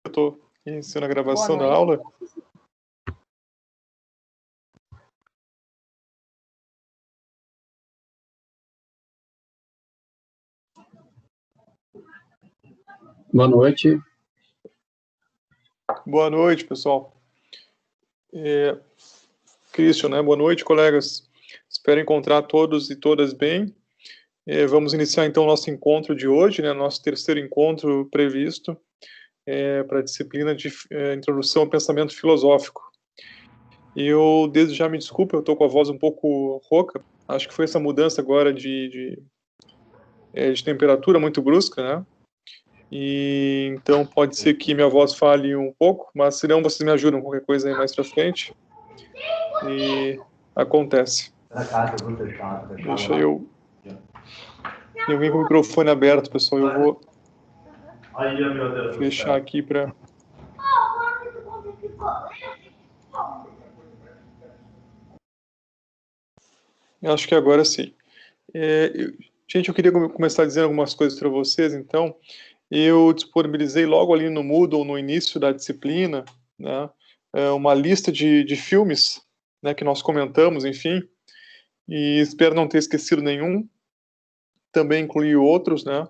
Eu estou iniciando a gravação Boa da noite. aula. Boa noite. Boa noite, pessoal. Christian, né? Boa noite, colegas. Espero encontrar todos e todas bem. Vamos iniciar, então, o nosso encontro de hoje, né? Nosso terceiro encontro previsto para a disciplina de Introdução ao Pensamento Filosófico. E eu, desde já, me desculpe, eu estou com a voz um pouco rouca. Acho que foi essa mudança agora de temperatura muito brusca, né? E então pode ser que minha voz fale um pouco, mas se não, vocês me ajudam com qualquer coisa aí mais pra frente. E acontece. Deixa eu... Tem alguém com o microfone aberto, pessoal. Eu vou fechar aqui para... Acho que agora sim. Gente, eu queria começar dizendo algumas coisas para vocês, então. Eu disponibilizei logo ali no Moodle, no início da disciplina, né, uma lista de filmes, né, que nós comentamos, enfim, e espero não ter esquecido nenhum. Também incluí outros, né,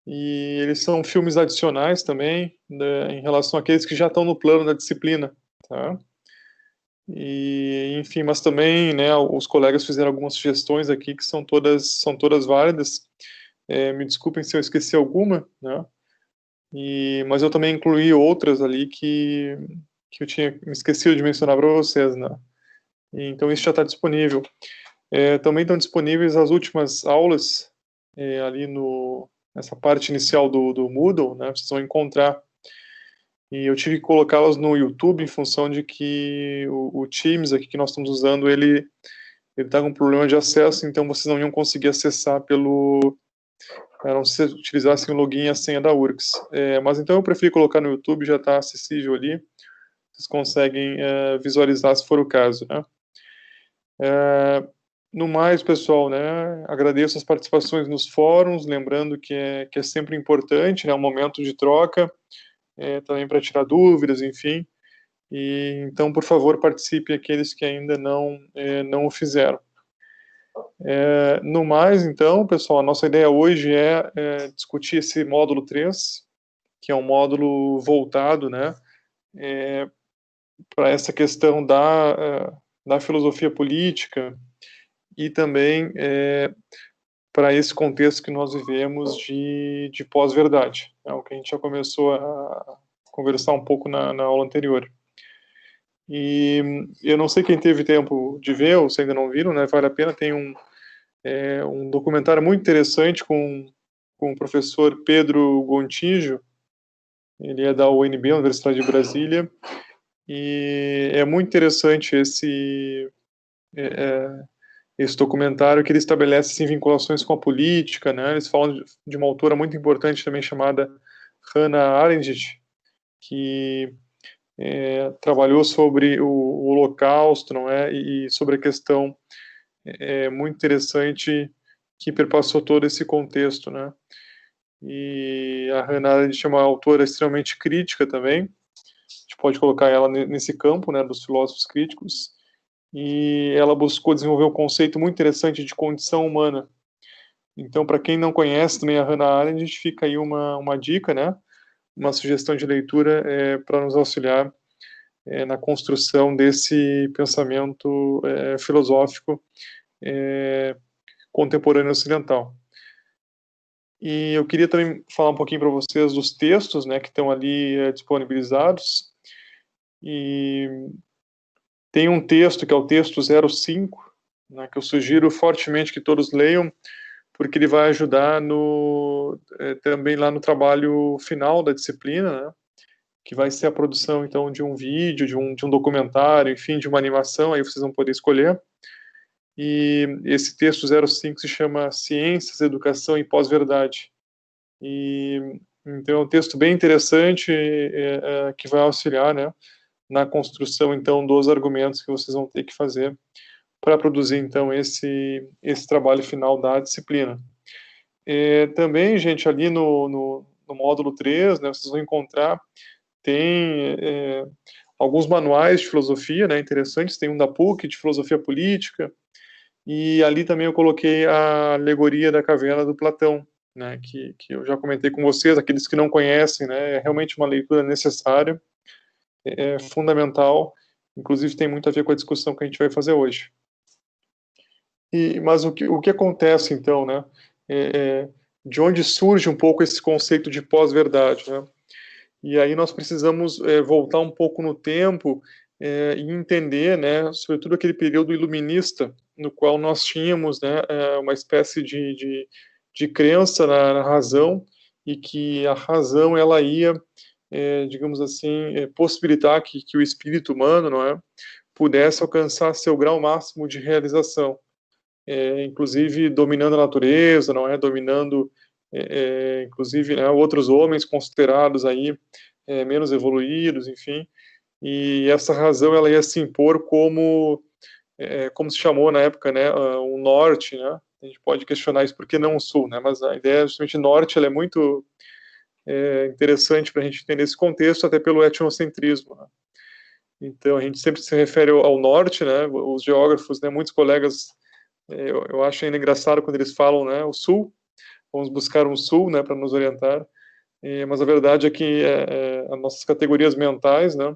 e eles são filmes adicionais também, né, em relação àqueles que já estão no plano da disciplina, tá? E, enfim, mas também, né, os colegas fizeram algumas sugestões aqui que são todas válidas. Me desculpem se eu esqueci alguma, né? Mas eu também incluí outras ali que eu tinha me esquecido de mencionar para vocês, né? Então isso já está disponível. Também estão disponíveis as últimas aulas ali nessa parte inicial do Moodle, né? Vocês vão encontrar. E eu tive que colocá-las no YouTube em função de que o Teams aqui que nós estamos usando, ele está com problema de acesso, então vocês não iam conseguir acessar a não ser se utilizassem o login e a senha da URGS. Mas então eu prefiro colocar no YouTube, já está acessível ali, vocês conseguem visualizar se for o caso, né? No mais, pessoal, né, agradeço as participações nos fóruns, lembrando que é sempre importante, né, um momento de troca, também para tirar dúvidas, enfim. E então, por favor, participem aqueles que ainda não o fizeram. No mais, então, pessoal, a nossa ideia hoje é discutir esse módulo 3, que é um módulo voltado, né, para essa questão da filosofia política e também para esse contexto que nós vivemos de pós-verdade, é o que a gente já começou a conversar um pouco na aula anterior. E eu não sei quem teve tempo de ver, ou se ainda não viram, né, vale a pena, tem um documentário muito interessante com o professor Pedro Gontijo, ele é da UNB, Universidade de Brasília, e é muito interessante esse documentário, que ele estabelece assim, vinculações com a política, né? Eles falam de uma autora muito importante também chamada Hannah Arendt, que trabalhou sobre o Holocausto, não é? E sobre a questão muito interessante que perpassou todo esse contexto, né? E a Hannah Arendt é uma autora extremamente crítica também, a gente pode colocar ela nesse campo, né, dos filósofos críticos, e ela buscou desenvolver um conceito muito interessante de condição humana. Então, para quem não conhece também a Hannah Arendt, fica aí uma dica, né, uma sugestão de leitura para nos auxiliar na construção desse pensamento filosófico contemporâneo ocidental. E eu queria também falar um pouquinho para vocês dos textos, né, que estão ali disponibilizados. E tem um texto que é o texto 05, né, que eu sugiro fortemente que todos leiam, porque ele vai ajudar também lá no trabalho final da disciplina, né, que vai ser a produção então de um vídeo, de um documentário, enfim, de uma animação, aí vocês vão poder escolher. E esse texto 05 se chama Ciências, Educação e Pós-Verdade. E então é um texto bem interessante que vai auxiliar, né, na construção então dos argumentos que vocês vão ter que fazer para produzir então esse trabalho final da disciplina. Também, gente, ali no módulo 3, né, vocês vão encontrar tem alguns manuais de filosofia, né, interessantes, tem um da PUC, de filosofia política, e ali também eu coloquei a alegoria da caverna do Platão, né, que eu já comentei com vocês, aqueles que não conhecem, né, é realmente uma leitura necessária, é fundamental, inclusive tem muito a ver com a discussão que a gente vai fazer hoje. Mas o que acontece, então, né, de onde surge um pouco esse conceito de pós-verdade, né? E aí nós precisamos voltar um pouco no tempo e entender, né, sobretudo aquele período iluminista, no qual nós tínhamos, né, uma espécie de crença na razão, e que a razão ela ia, digamos assim, possibilitar que o espírito humano, não é, pudesse alcançar seu grau máximo de realização, inclusive dominando a natureza, não é, dominando, inclusive, né, outros homens considerados aí menos evoluídos, enfim, e essa razão ela ia se impor como se chamou na época, né, o norte, né, a gente pode questionar isso, por que não o sul, né, mas a ideia justamente norte, ela é muito interessante para a gente entender esse contexto, até pelo etnocentrismo, né? Então a gente sempre se refere ao norte, né, os geógrafos, né, muitos colegas, eu acho ainda engraçado quando eles falam, né, o sul, vamos buscar um sul, né, para nos orientar, mas a verdade é que as nossas categorias mentais, né,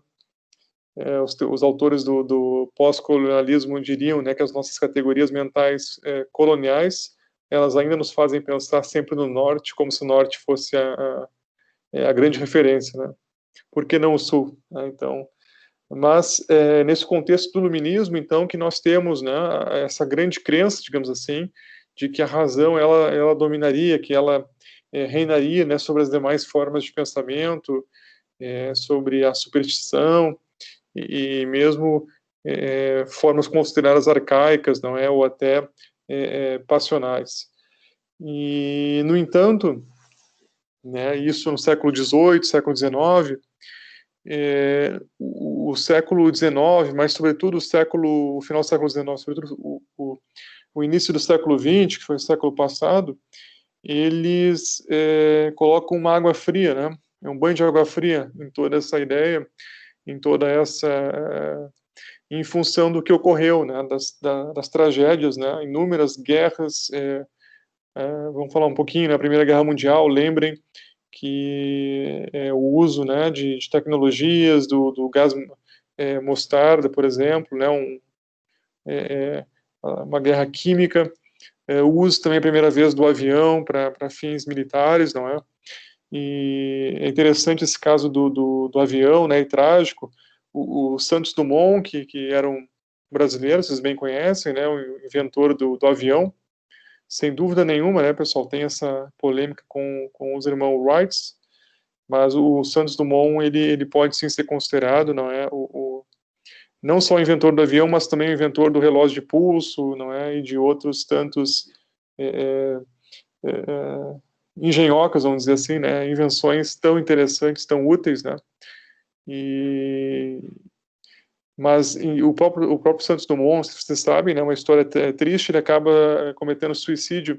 os autores do pós-colonialismo diriam, né, que as nossas categorias mentais coloniais, elas ainda nos fazem pensar sempre no norte, como se o norte fosse a grande referência, né? Por que não o sul, né? Então, mas nesse contexto do iluminismo, então, que nós temos, né, essa grande crença, digamos assim, de que a razão ela dominaria, que ela reinaria, né, sobre as demais formas de pensamento, sobre a superstição e mesmo formas consideradas arcaicas, não é, ou até passionais. E no entanto, né, isso no século XVIII, século XIX, o século XIX, mas sobretudo o final do século XIX, sobretudo o início do século XX, que foi o século passado, eles colocam uma água fria, né? É um banho de água fria em toda essa ideia, em toda essa, em função do que ocorreu, né? Das tragédias, né? Inúmeras guerras. Vamos falar um pouquinho, na Primeira Guerra Mundial. Lembrem que o uso, né, de tecnologias do gás mostarda, por exemplo, né? Uma guerra química. O uso também a primeira vez do avião para fins militares, não é? E é interessante esse caso do avião, né, e trágico. O Santos Dumont, que era um brasileiro, vocês bem conhecem, né, o inventor do avião, sem dúvida nenhuma, né, pessoal, tem essa polêmica com os irmãos Wright, mas o Santos Dumont, ele pode sim ser considerado, não é, não só o inventor do avião, mas também o inventor do relógio de pulso, não é, e de outros tantos engenhocas, vamos dizer assim, né, invenções tão interessantes, tão úteis, né, mas o próprio Santos Dumont, vocês sabem, né, uma história triste, ele acaba cometendo suicídio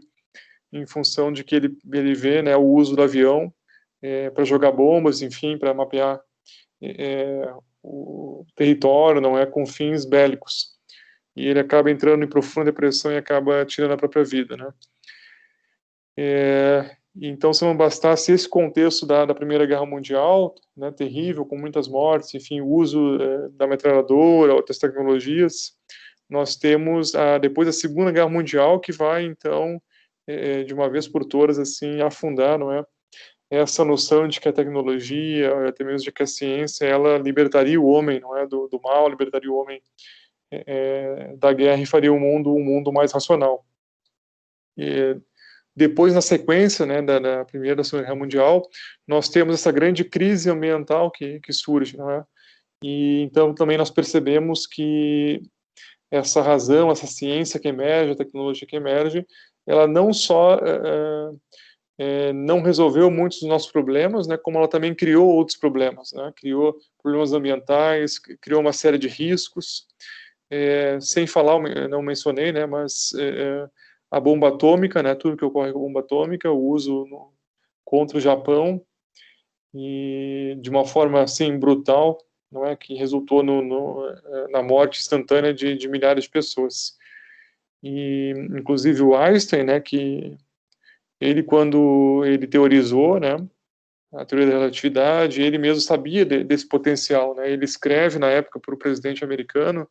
em função de que ele vê, né, o uso do avião para jogar bombas, enfim, para mapear o território, não é, com fins bélicos. E ele acaba entrando em profunda depressão e acaba tirando a própria vida, né. Então, se não bastasse esse contexto da Primeira Guerra Mundial, né, terrível, com muitas mortes, enfim, o uso da metralhadora, outras tecnologias, nós temos, depois da Segunda Guerra Mundial, que vai, então, de uma vez por todas, assim, afundar, não é, essa noção de que a tecnologia, até mesmo de que a ciência, ela libertaria o homem, não é, do mal, libertaria o homem da guerra e faria o mundo um mundo mais racional. Depois, na sequência, né, da Primeira e da Segunda Guerra Mundial, nós temos essa grande crise ambiental que surge, não é? E então também nós percebemos que essa razão, essa ciência que emerge, a tecnologia que emerge, ela não só não resolveu muitos dos nossos problemas, né, como ela também criou outros problemas, né? Criou problemas ambientais, criou uma série de riscos, sem falar, não mencionei, né, mas a bomba atômica, né, tudo que ocorre com a bomba atômica, o uso contra o Japão, e de uma forma assim brutal, não é, que resultou na morte instantânea de milhares de pessoas. E inclusive o Einstein, né, que ele, quando ele teorizou, né, a teoria da relatividade, ele mesmo sabia desse potencial, né? Ele escreve na época para o presidente americano,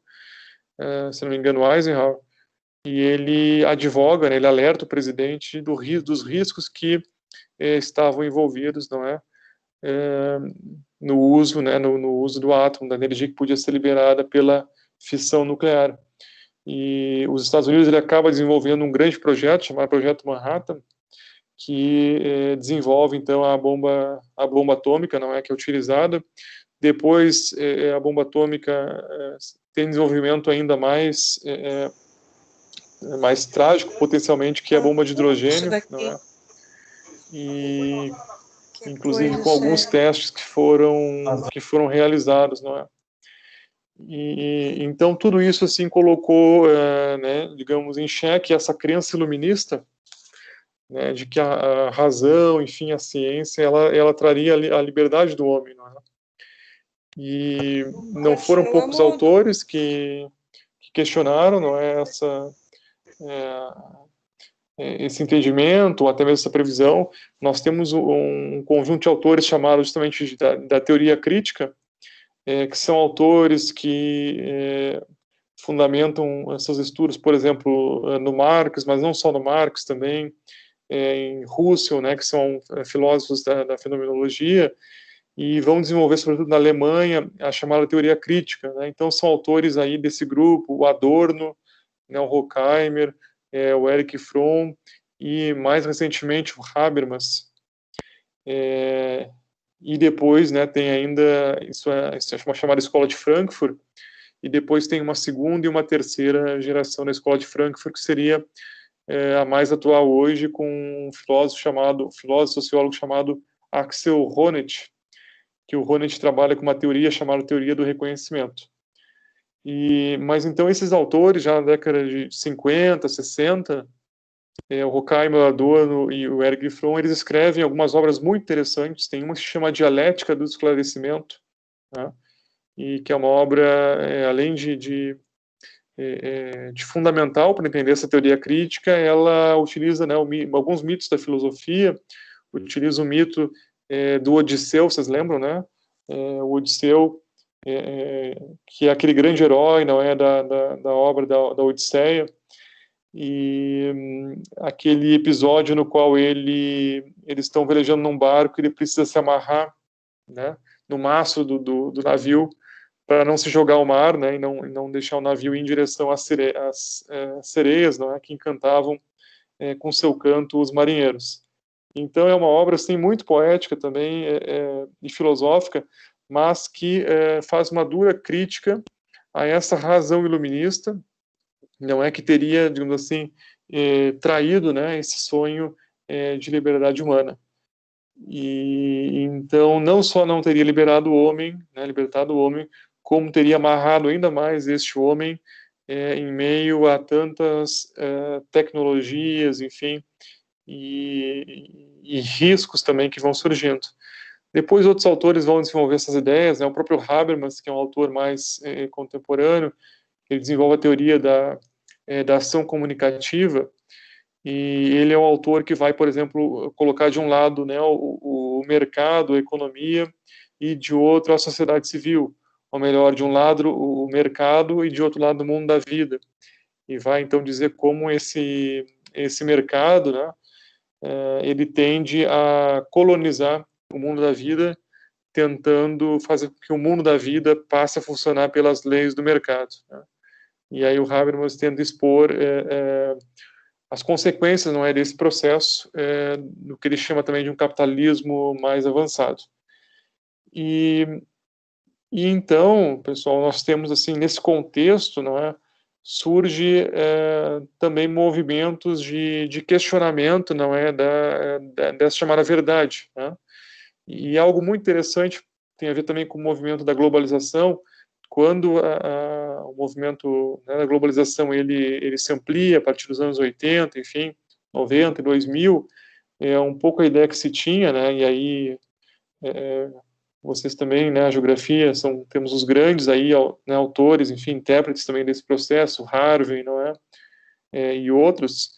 se não me engano, Eisenhower, e ele advoga, né, ele alerta o presidente dos riscos que estavam envolvidos, não é, no uso, né, no uso do átomo, da energia que podia ser liberada pela fissão nuclear. E os Estados Unidos, ele acaba desenvolvendo um grande projeto chamado Projeto Manhattan, que desenvolve então a bomba atômica, não é, que é utilizada. Depois a bomba atômica tem desenvolvimento ainda mais mais trágico potencialmente, que é a bomba de hidrogênio, não é? E inclusive com alguns testes que foram realizados, não é? E então tudo isso assim colocou, né, digamos, em xeque essa crença iluminista, né, de que a razão, enfim, a ciência, ela traria a liberdade do homem, não é? E não foram poucos autores que questionaram, não é, esse entendimento, ou até mesmo essa previsão. Nós temos um conjunto de autores chamados justamente da teoria crítica, que são autores que fundamentam seus estudos, por exemplo, no Marx, mas não só no Marx, também em Husserl, né, que são filósofos da fenomenologia, e vão desenvolver, sobretudo na Alemanha, a chamada teoria crítica, né? Então são autores aí desse grupo, o Adorno, né, o Horkheimer, o Erich Fromm, e mais recentemente o Habermas. E depois, né, tem ainda, isso é uma chamada Escola de Frankfurt, e depois tem uma segunda e uma terceira geração da Escola de Frankfurt, que seria a mais atual hoje, com um filósofo sociólogo chamado Axel Honneth, que o Honneth trabalha com uma teoria chamada teoria do reconhecimento. Mas então esses autores, já na década de 50, 60, o Horkheimer, o Adorno e o Erich Fromm, eles escrevem algumas obras muito interessantes. Tem uma que se chama Dialética do Esclarecimento, né? E que é uma obra, além de fundamental para entender essa teoria crítica, ela utiliza, né, alguns mitos da filosofia, utiliza o mito do Odisseu, vocês lembram, né? O Odisseu, que é aquele grande herói, não é, da obra da Odisseia, e aquele episódio no qual eles estão velejando num barco e ele precisa se amarrar, né, no mastro do navio para não se jogar ao mar, né, e não deixar o navio ir em direção às sereias, não é, que encantavam com seu canto os marinheiros. Então é uma obra assim muito poética também e filosófica, mas que faz uma dura crítica a essa razão iluminista, não é, que teria, digamos assim, traído, né, esse sonho de liberdade humana. E então não só não teria liberado o homem, né, libertado o homem, como teria amarrado ainda mais este homem em meio a tantas tecnologias, enfim, e riscos também que vão surgindo. Depois outros autores vão desenvolver essas ideias, né? O próprio Habermas, que é um autor mais contemporâneo, ele desenvolve a teoria da ação comunicativa, e ele é um autor que vai, por exemplo, colocar de um lado, né, o mercado, a economia, e de outro a sociedade civil, ou melhor, de um lado o mercado e de outro lado o mundo da vida, e vai então dizer como esse mercado, né, ele tende a colonizar o mundo da vida, tentando fazer com que o mundo da vida passe a funcionar pelas leis do mercado, né? E aí o Habermas tenta expor as consequências, não é, desse processo, no que ele chama também de um capitalismo mais avançado. E então, pessoal, nós temos assim nesse contexto, não é, surge também movimentos de questionamento, não é, dessa chamada verdade, né? E algo muito interessante tem a ver também com o movimento da globalização. Quando o movimento, né, da globalização ele se amplia a partir dos anos 80, enfim, 90, 2000, é um pouco a ideia que se tinha, né, e aí vocês também, né, a geografia, temos os grandes aí, né, autores, enfim, intérpretes também desse processo, Harvey, não é? E outros,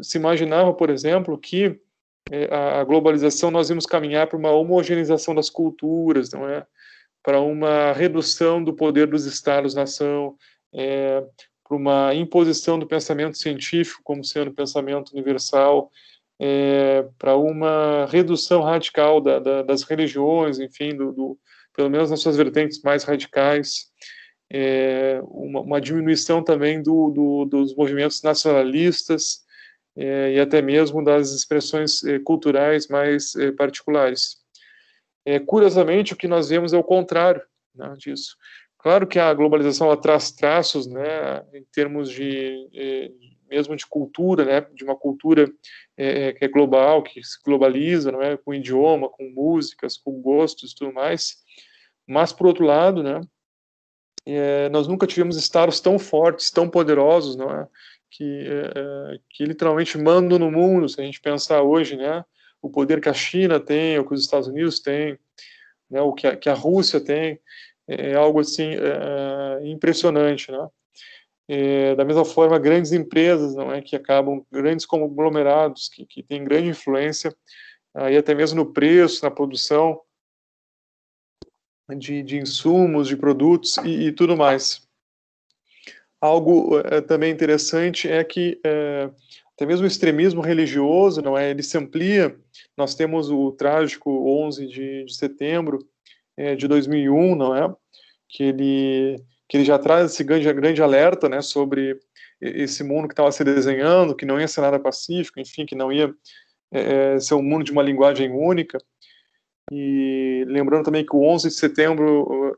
se imaginava, por exemplo, que a globalização nós íamos caminhar para uma homogeneização das culturas, não é? Para uma redução do poder dos estados-nação, para uma imposição do pensamento científico como sendo pensamento universal, para uma redução radical das religiões, enfim, pelo menos nas suas vertentes mais radicais, uma diminuição também dos movimentos nacionalistas, e até mesmo das expressões culturais mais particulares. Curiosamente, o que nós vemos é o contrário, né, disso. Claro que a globalização ela traz traços, né, em termos mesmo de cultura, né, de uma cultura que é global, que se globaliza, não é, com idioma, com músicas, com gostos e tudo mais. Mas, por outro lado, né, nós nunca tivemos estados tão fortes, tão poderosos, não é, que literalmente mandam no mundo, se a gente pensar hoje, né, o poder que a China tem, o que os Estados Unidos têm, né, o que a Rússia tem, é algo assim impressionante, né? Da mesma forma, grandes empresas, não é, que acabam, grandes conglomerados, que têm grande influência, aí até mesmo no preço, na produção de insumos, de produtos e tudo mais. Algo também interessante é que até mesmo o extremismo religioso, não é, ele se amplia. Nós temos o trágico 11 de setembro de 2001, não é, que ele já traz esse grande alerta, né, sobre esse mundo que estava se desenhando, que não ia ser nada pacífico, enfim, que não ia ser um mundo de uma linguagem única. E lembrando também que o 11 de setembro,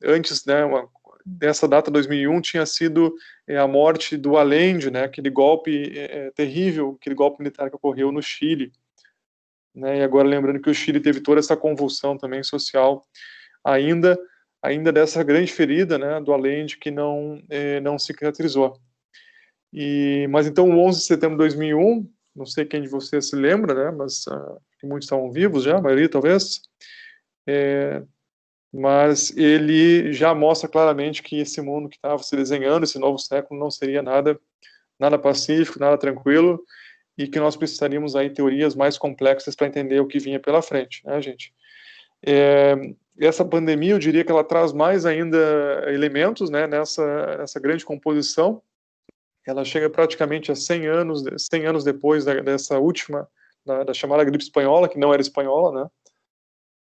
antes, né, dessa data 2001, tinha sido a morte do Allende, né, aquele golpe terrível, aquele golpe militar que ocorreu no Chile, né, e agora lembrando que o Chile teve toda essa convulsão também social, ainda dessa grande ferida, né, do Allende, que não cicatrizou. Mas então o 11 de setembro de 2001, não sei quem de vocês se lembra, né, mas muitos estavam vivos já, a maioria talvez, mas ele já mostra claramente que esse mundo que estava se desenhando, esse novo século, não seria nada pacífico, nada tranquilo, e que nós precisaríamos aí teorias mais complexas para entender o que vinha pela frente, né, gente? Essa pandemia, eu diria que ela traz mais ainda elementos, né, nessa grande composição. Ela chega praticamente a 100 anos depois dessa última, da chamada gripe espanhola, que não era espanhola, né?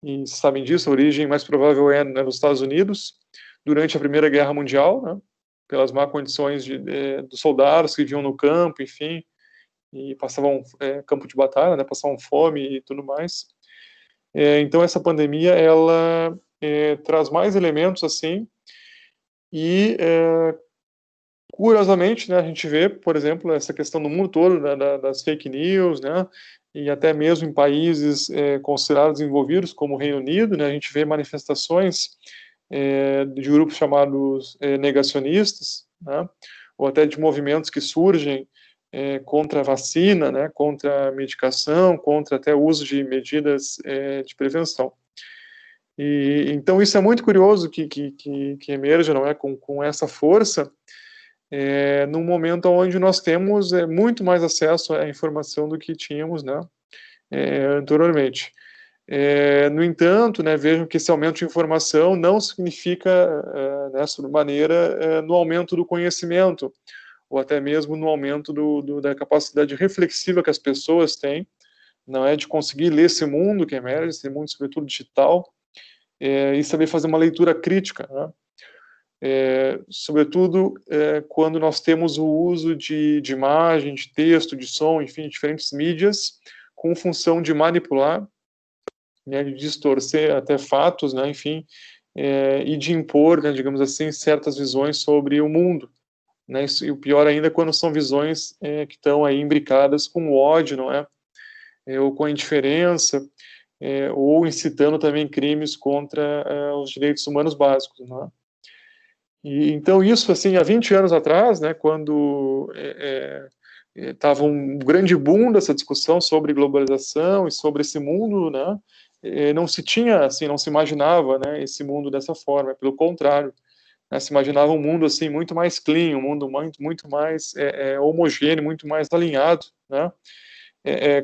E vocês sabem disso, a origem mais provável é nos Estados Unidos, durante a Primeira Guerra Mundial, né, pelas má condições dos soldados que viviam no campo, enfim, e passavam campo de batalha, né, passavam fome e tudo mais. Então essa pandemia, ela traz mais elementos assim, e curiosamente, né, a gente vê, por exemplo, essa questão no mundo todo, né, das fake news, né, e até mesmo em países considerados desenvolvidos, como o Reino Unido, né, a gente vê manifestações de grupos chamados negacionistas, né, ou até de movimentos que surgem contra a vacina, né, contra a medicação, contra até o uso de medidas de prevenção. E então isso é muito curioso que emerja, não é, com essa força, num momento onde nós temos muito mais acesso à informação do que tínhamos, né, anteriormente. No entanto, né, vejam que esse aumento de informação não significa, né, sobremaneira, no aumento do conhecimento, ou até mesmo no aumento da capacidade reflexiva que as pessoas têm, não é, de conseguir ler esse mundo que emerge, esse mundo sobretudo digital, e saber fazer uma leitura crítica, né? Sobretudo quando nós temos o uso de imagem, de texto, de som, enfim, diferentes mídias, com função de manipular, né, de distorcer até fatos, né, enfim, e de impor, né, digamos assim, certas visões sobre o mundo, né, e o pior ainda quando são visões que estão aí imbricadas com o ódio, não é, ou com a indiferença, ou incitando também crimes contra os direitos humanos básicos, não é? E então isso, assim, há 20 anos atrás, né, quando estava um grande boom dessa discussão sobre globalização e sobre esse mundo, né? Não se tinha, assim, não se imaginava, né, esse mundo dessa forma, pelo contrário, né, se imaginava um mundo assim muito mais clean, um mundo muito mais homogêneo, muito mais alinhado, né?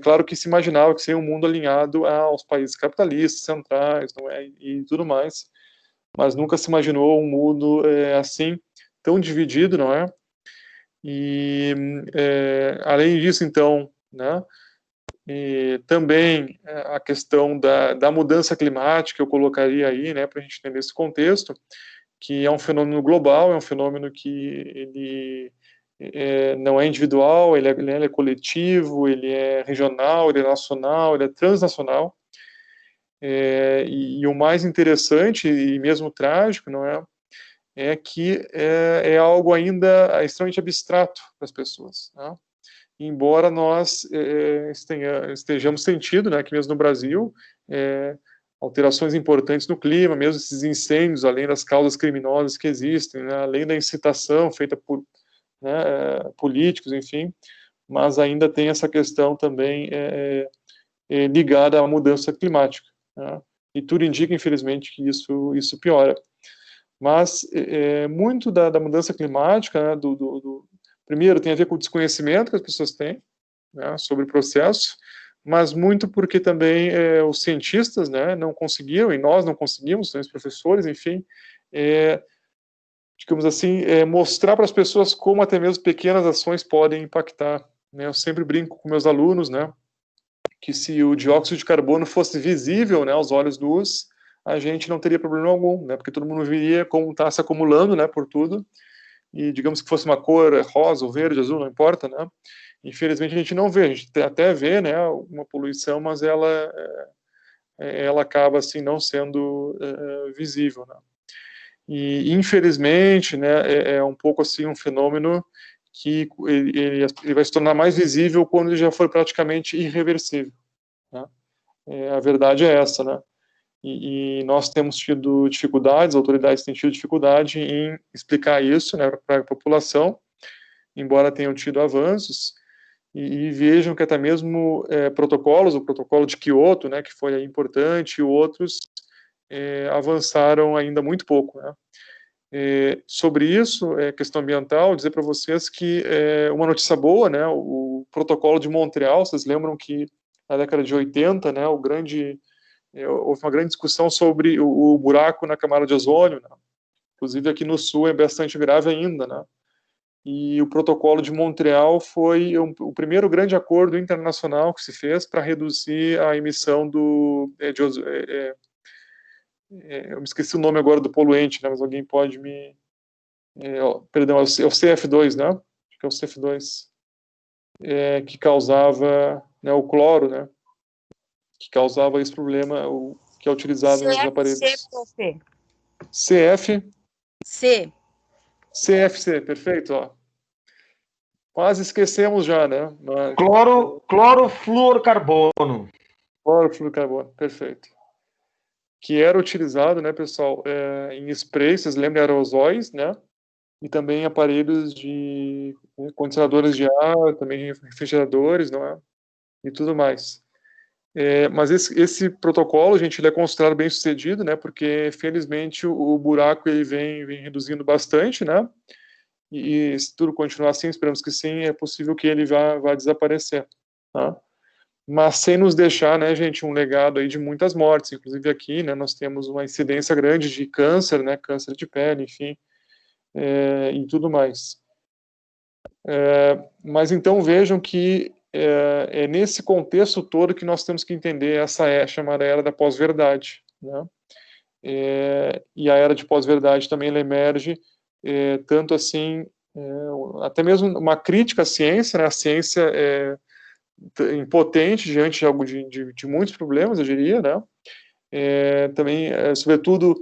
Claro que se imaginava que seria um mundo alinhado aos países capitalistas, centrais, não é, e tudo mais, mas nunca se imaginou um mundo assim tão dividido, não é? E além disso, então, né? E também a questão da mudança climática eu colocaria aí, né, para a gente entender esse contexto, que é um fenômeno global, é um fenômeno que ele não é individual, ele é coletivo, ele é regional, ele é nacional, ele é transnacional. E o mais interessante e mesmo trágico, não é, que é algo ainda extremamente abstrato para as pessoas, né? Embora nós estejamos sentindo, né, aqui mesmo no Brasil, alterações importantes no clima, mesmo esses incêndios, além das causas criminosas que existem, né, além da incitação feita por, né, políticos, enfim, mas ainda tem essa questão também ligada à mudança climática, né, e tudo indica, infelizmente, que isso piora. Mas muito da mudança climática, né, primeiro, tem a ver com o desconhecimento que as pessoas têm, né, sobre o processo, mas muito porque também os cientistas, né, não conseguiram, e nós não conseguimos, né, os professores, enfim, digamos assim, mostrar para as pessoas como até mesmo pequenas ações podem impactar, né? Eu sempre brinco com meus alunos, né, que se o dióxido de carbono fosse visível, né, aos olhos nus, a gente não teria problema algum, né, porque todo mundo viria como está se acumulando, né, por tudo, e digamos que fosse uma cor rosa ou verde, azul, não importa, né? Infelizmente a gente não vê, a gente até vê, né, uma poluição, mas ela acaba assim não sendo visível, né? E infelizmente, né, é um pouco assim um fenômeno que ele vai se tornar mais visível quando ele já for praticamente irreversível, né? A verdade é essa, né? E nós temos tido dificuldades, as autoridades têm tido dificuldade em explicar isso, né, para a população, embora tenham tido avanços, e vejam que até mesmo protocolos, o protocolo de Kyoto, né, que foi importante, e outros avançaram ainda muito pouco, né. Sobre isso, questão ambiental, dizer para vocês que uma notícia boa, né, o protocolo de Montreal, vocês lembram que na década de 80, né, houve uma grande discussão sobre o buraco na camada de ozônio, né? Inclusive aqui no sul é bastante grave ainda, né? E o protocolo de Montreal foi o primeiro grande acordo internacional que se fez para reduzir a emissão eu me esqueci o nome agora do poluente, né? Mas alguém pode me... perdão, é o CF2, né? Acho que é o CF2, que causava, né, o cloro, né? Que causava esse problema, que é utilizado nos aparelhos. CF. C. CFC, perfeito, ó. Quase esquecemos já, né? Mas... Clorofluorcarbono. Clorofluorcarbono, perfeito. Que era utilizado, né, pessoal, em spray, vocês lembram, aerosóis, né? E também em aparelhos de condicionadores de ar, também refrigeradores, não é? E tudo mais. Mas esse protocolo, gente, ele é considerado bem sucedido, né? Porque, felizmente, o buraco ele vem reduzindo bastante, né? E se tudo continuar assim, esperamos que sim, é possível que ele vá desaparecer, tá? Mas sem nos deixar, né, gente, um legado aí de muitas mortes, inclusive aqui, né, nós temos uma incidência grande de câncer, né, câncer de pele, enfim, e tudo mais. Mas então vejam que é nesse contexto todo que nós temos que entender essa chamada era da pós-verdade, né? E a era de pós-verdade também ela emerge tanto assim, até mesmo uma crítica à ciência, né? A ciência é impotente diante de muitos problemas, eu diria, né? Também, sobretudo,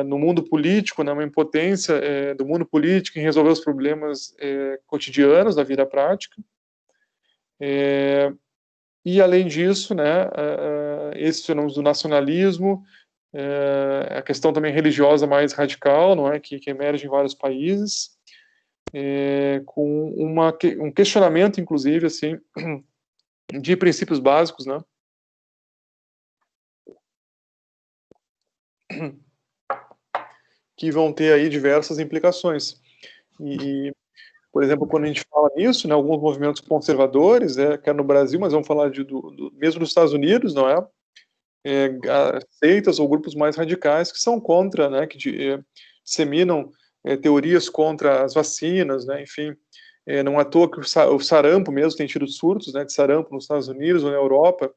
no mundo político, né? Uma impotência do mundo político em resolver os problemas cotidianos da vida prática. E, além disso, né? Esses fenômenos do nacionalismo, a questão também religiosa mais radical, não é, que emerge em vários países, com um questionamento, inclusive, assim, de princípios básicos, né? Que vão ter aí diversas implicações. Por exemplo, quando a gente fala nisso, né, alguns movimentos conservadores, que é no Brasil, mas vamos falar mesmo nos Estados Unidos, não é? Seitas ou grupos mais radicais que são contra, né, que disseminam teorias contra as vacinas, né, enfim. Não é à toa que o sarampo mesmo tem tido surtos, né, de sarampo nos Estados Unidos ou na Europa,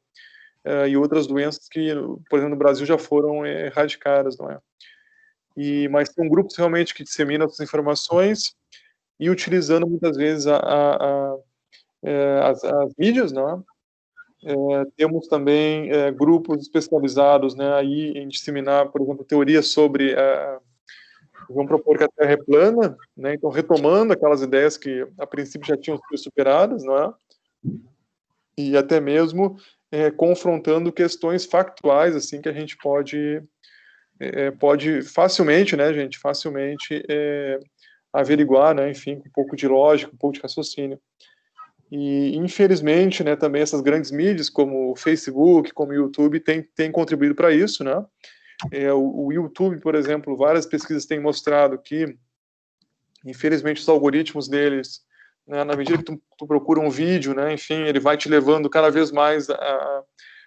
e outras doenças que, por exemplo, no Brasil já foram erradicadas, não é? Mas são grupos realmente que disseminam essas informações e utilizando muitas vezes as mídias, não é? Temos também grupos especializados, né, aí em disseminar, por exemplo, teorias sobre vão propor que a Terra é plana, né, então retomando aquelas ideias que a princípio já tinham sido superadas, não é? E até mesmo confrontando questões factuais, assim, que a gente pode facilmente, né, gente, facilmente averiguar, né, enfim, com um pouco de lógica, um pouco de raciocínio. E, infelizmente, né, também essas grandes mídias, como o Facebook, como o YouTube, têm contribuído para isso, né? O YouTube, por exemplo, várias pesquisas têm mostrado que, infelizmente, os algoritmos deles, né, na medida que tu procura um vídeo, né, enfim, ele vai te levando cada vez mais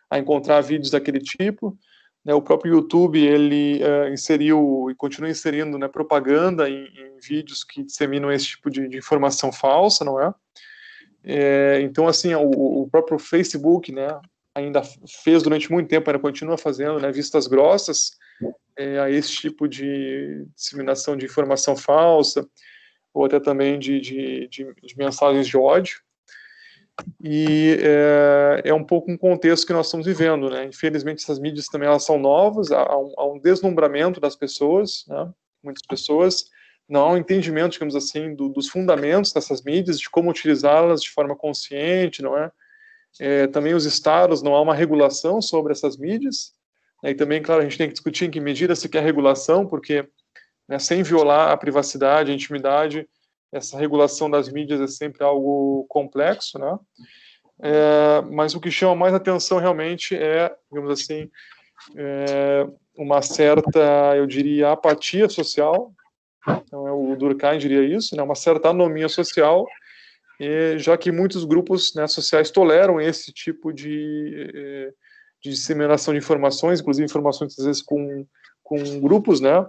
a encontrar vídeos daquele tipo. Né, o próprio YouTube, ele inseriu e continua inserindo, né, propaganda em vídeos que disseminam esse tipo de informação falsa, não é? Então, assim, o próprio Facebook, né, ainda fez durante muito tempo, ainda continua fazendo, né, vistas grossas a esse tipo de disseminação de informação falsa, ou até também de mensagens de ódio. E é um pouco um contexto que nós estamos vivendo, né? Infelizmente, essas mídias também elas são novas, há um deslumbramento das pessoas, né? Muitas pessoas, não há um entendimento, digamos assim, dos fundamentos dessas mídias, de como utilizá-las de forma consciente, não é? Também os estados, não há uma regulação sobre essas mídias, né? E também, claro, a gente tem que discutir em que medida se quer regulação, porque, né, sem violar a privacidade, a intimidade, essa regulação das mídias é sempre algo complexo, né? Mas o que chama mais atenção realmente digamos assim, uma certa, eu diria, apatia social. Então, o Durkheim diria isso, né? Uma certa anomia social, já que muitos grupos, né, sociais toleram esse tipo de disseminação de informações, inclusive informações às vezes com grupos, né?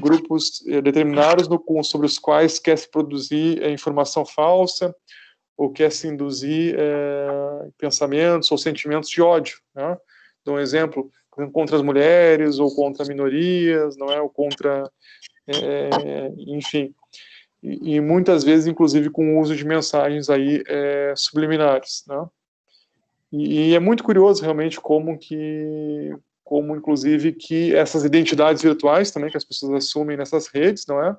Grupos determinados sobre os quais quer se produzir informação falsa, ou quer se induzir pensamentos ou sentimentos de ódio, né? Dou um exemplo, contra as mulheres, ou contra minorias, não é? Ou contra, enfim, e muitas vezes, inclusive, com o uso de mensagens aí subliminares, né? E é muito curioso, realmente, como, inclusive, que essas identidades virtuais também, que as pessoas assumem nessas redes, não é?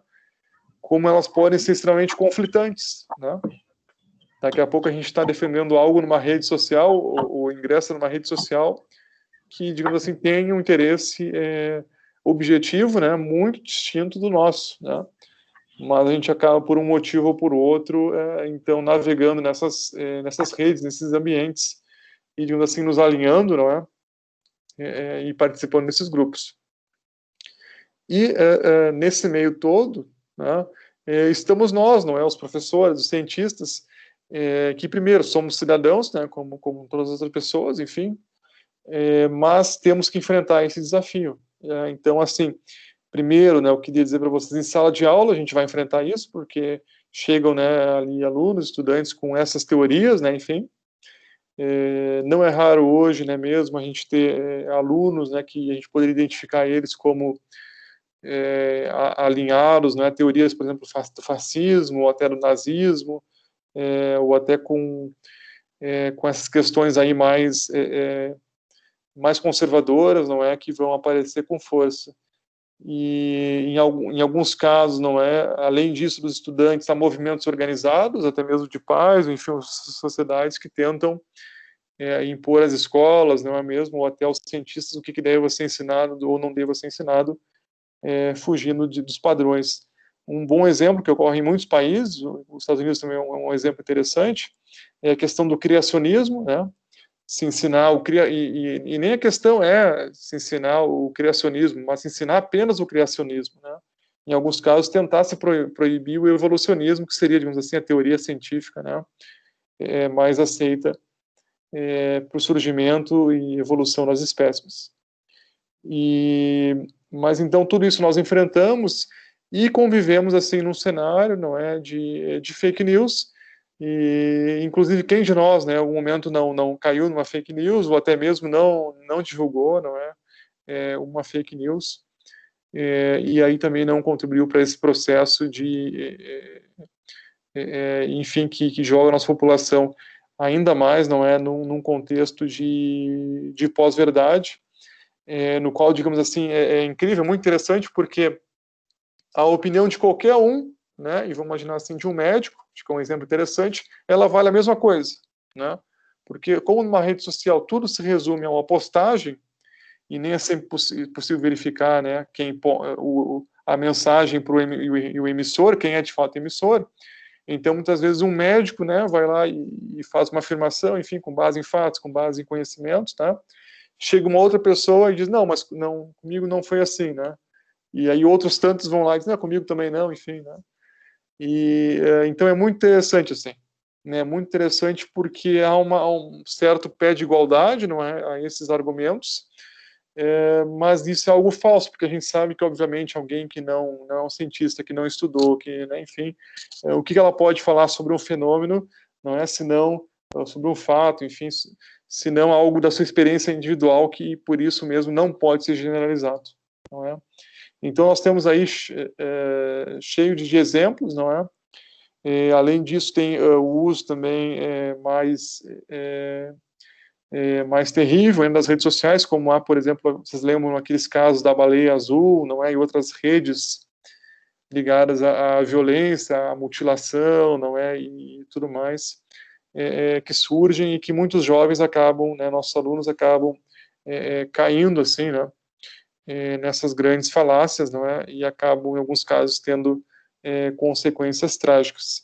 Como elas podem ser extremamente conflitantes, né? Daqui a pouco a gente está defendendo algo numa rede social, ou ingressa numa rede social, que, digamos assim, tem um interesse objetivo, né, muito distinto do nosso, né? Mas a gente acaba, por um motivo ou por outro, então, navegando nessas redes, nesses ambientes, e, digamos assim, nos alinhando, não é? E participando desses grupos. E, nesse meio todo, né, estamos nós, não é? Os professores, os cientistas, que primeiro somos cidadãos, né, como todas as outras pessoas, enfim, mas temos que enfrentar esse desafio. Então, assim, primeiro, né, eu queria dizer para vocês, em sala de aula a gente vai enfrentar isso, porque chegam, né, ali alunos, estudantes com essas teorias, né, enfim. Não é raro hoje, né, mesmo a gente ter alunos, né, que a gente poderia identificar eles como alinhados, né, teorias, por exemplo, do fascismo, ou até do nazismo, ou até com essas questões aí mais conservadoras, não é, que vão aparecer com força. E em alguns casos, não é, além disso, dos estudantes, há movimentos organizados, até mesmo de pais, enfim, sociedades que tentam impor às escolas, não é mesmo, ou até aos cientistas o que deve ser ensinado ou não deve ser ensinado, fugindo dos padrões. Um bom exemplo que ocorre em muitos países, os Estados Unidos também é um exemplo interessante, é a questão do criacionismo, né? Se ensinar e nem a questão é se ensinar o criacionismo, mas se ensinar apenas o criacionismo, né? Em alguns casos, tentar se proibir o evolucionismo, que seria, digamos assim, a teoria científica, né? Mais aceita para o surgimento e evolução das espécies. Mas então tudo isso nós enfrentamos e convivemos assim num cenário, não é, de fake news. E inclusive quem de nós, né, em algum momento não caiu numa fake news ou até mesmo não divulgou, não é, uma fake news. E aí também não contribuiu para esse processo enfim, que joga a nossa população ainda mais, não é, num contexto de pós-verdade, no qual, digamos assim, é incrível, muito interessante, porque a opinião de qualquer um, né, e vamos imaginar assim, de um médico, acho que é um exemplo interessante, ela vale a mesma coisa, né, porque como numa rede social tudo se resume a uma postagem, e nem é sempre possível verificar, né, a mensagem para o emissor, quem é de fato emissor. Então, muitas vezes, um médico, né, vai lá e faz uma afirmação, enfim, com base em fatos, com base em conhecimentos, tá? Chega uma outra pessoa e diz, não, mas não, comigo não foi assim, né? E aí outros tantos vão lá e dizem, não, comigo também não, enfim, né? Então é muito interessante, assim, né? Muito interessante porque há um certo pé de igualdade, não é, a esses argumentos, mas isso é algo falso, porque a gente sabe que, obviamente, alguém que não é um cientista, que não estudou, que, né, enfim, o que ela pode falar sobre um fenômeno, não é, senão sobre um fato, enfim, senão algo da sua experiência individual que, por isso mesmo, não pode ser generalizado, não é? Então, nós temos aí cheio de exemplos, não é? Além disso, tem o uso também mais terrível ainda das redes sociais, como há, por exemplo, vocês lembram aqueles casos da baleia azul, não é, e outras redes ligadas à violência, à mutilação, não é, e tudo mais, que surgem e que muitos jovens acabam, né, nossos alunos acabam caindo assim, né, nessas grandes falácias, não é, e acabam em alguns casos tendo consequências trágicas.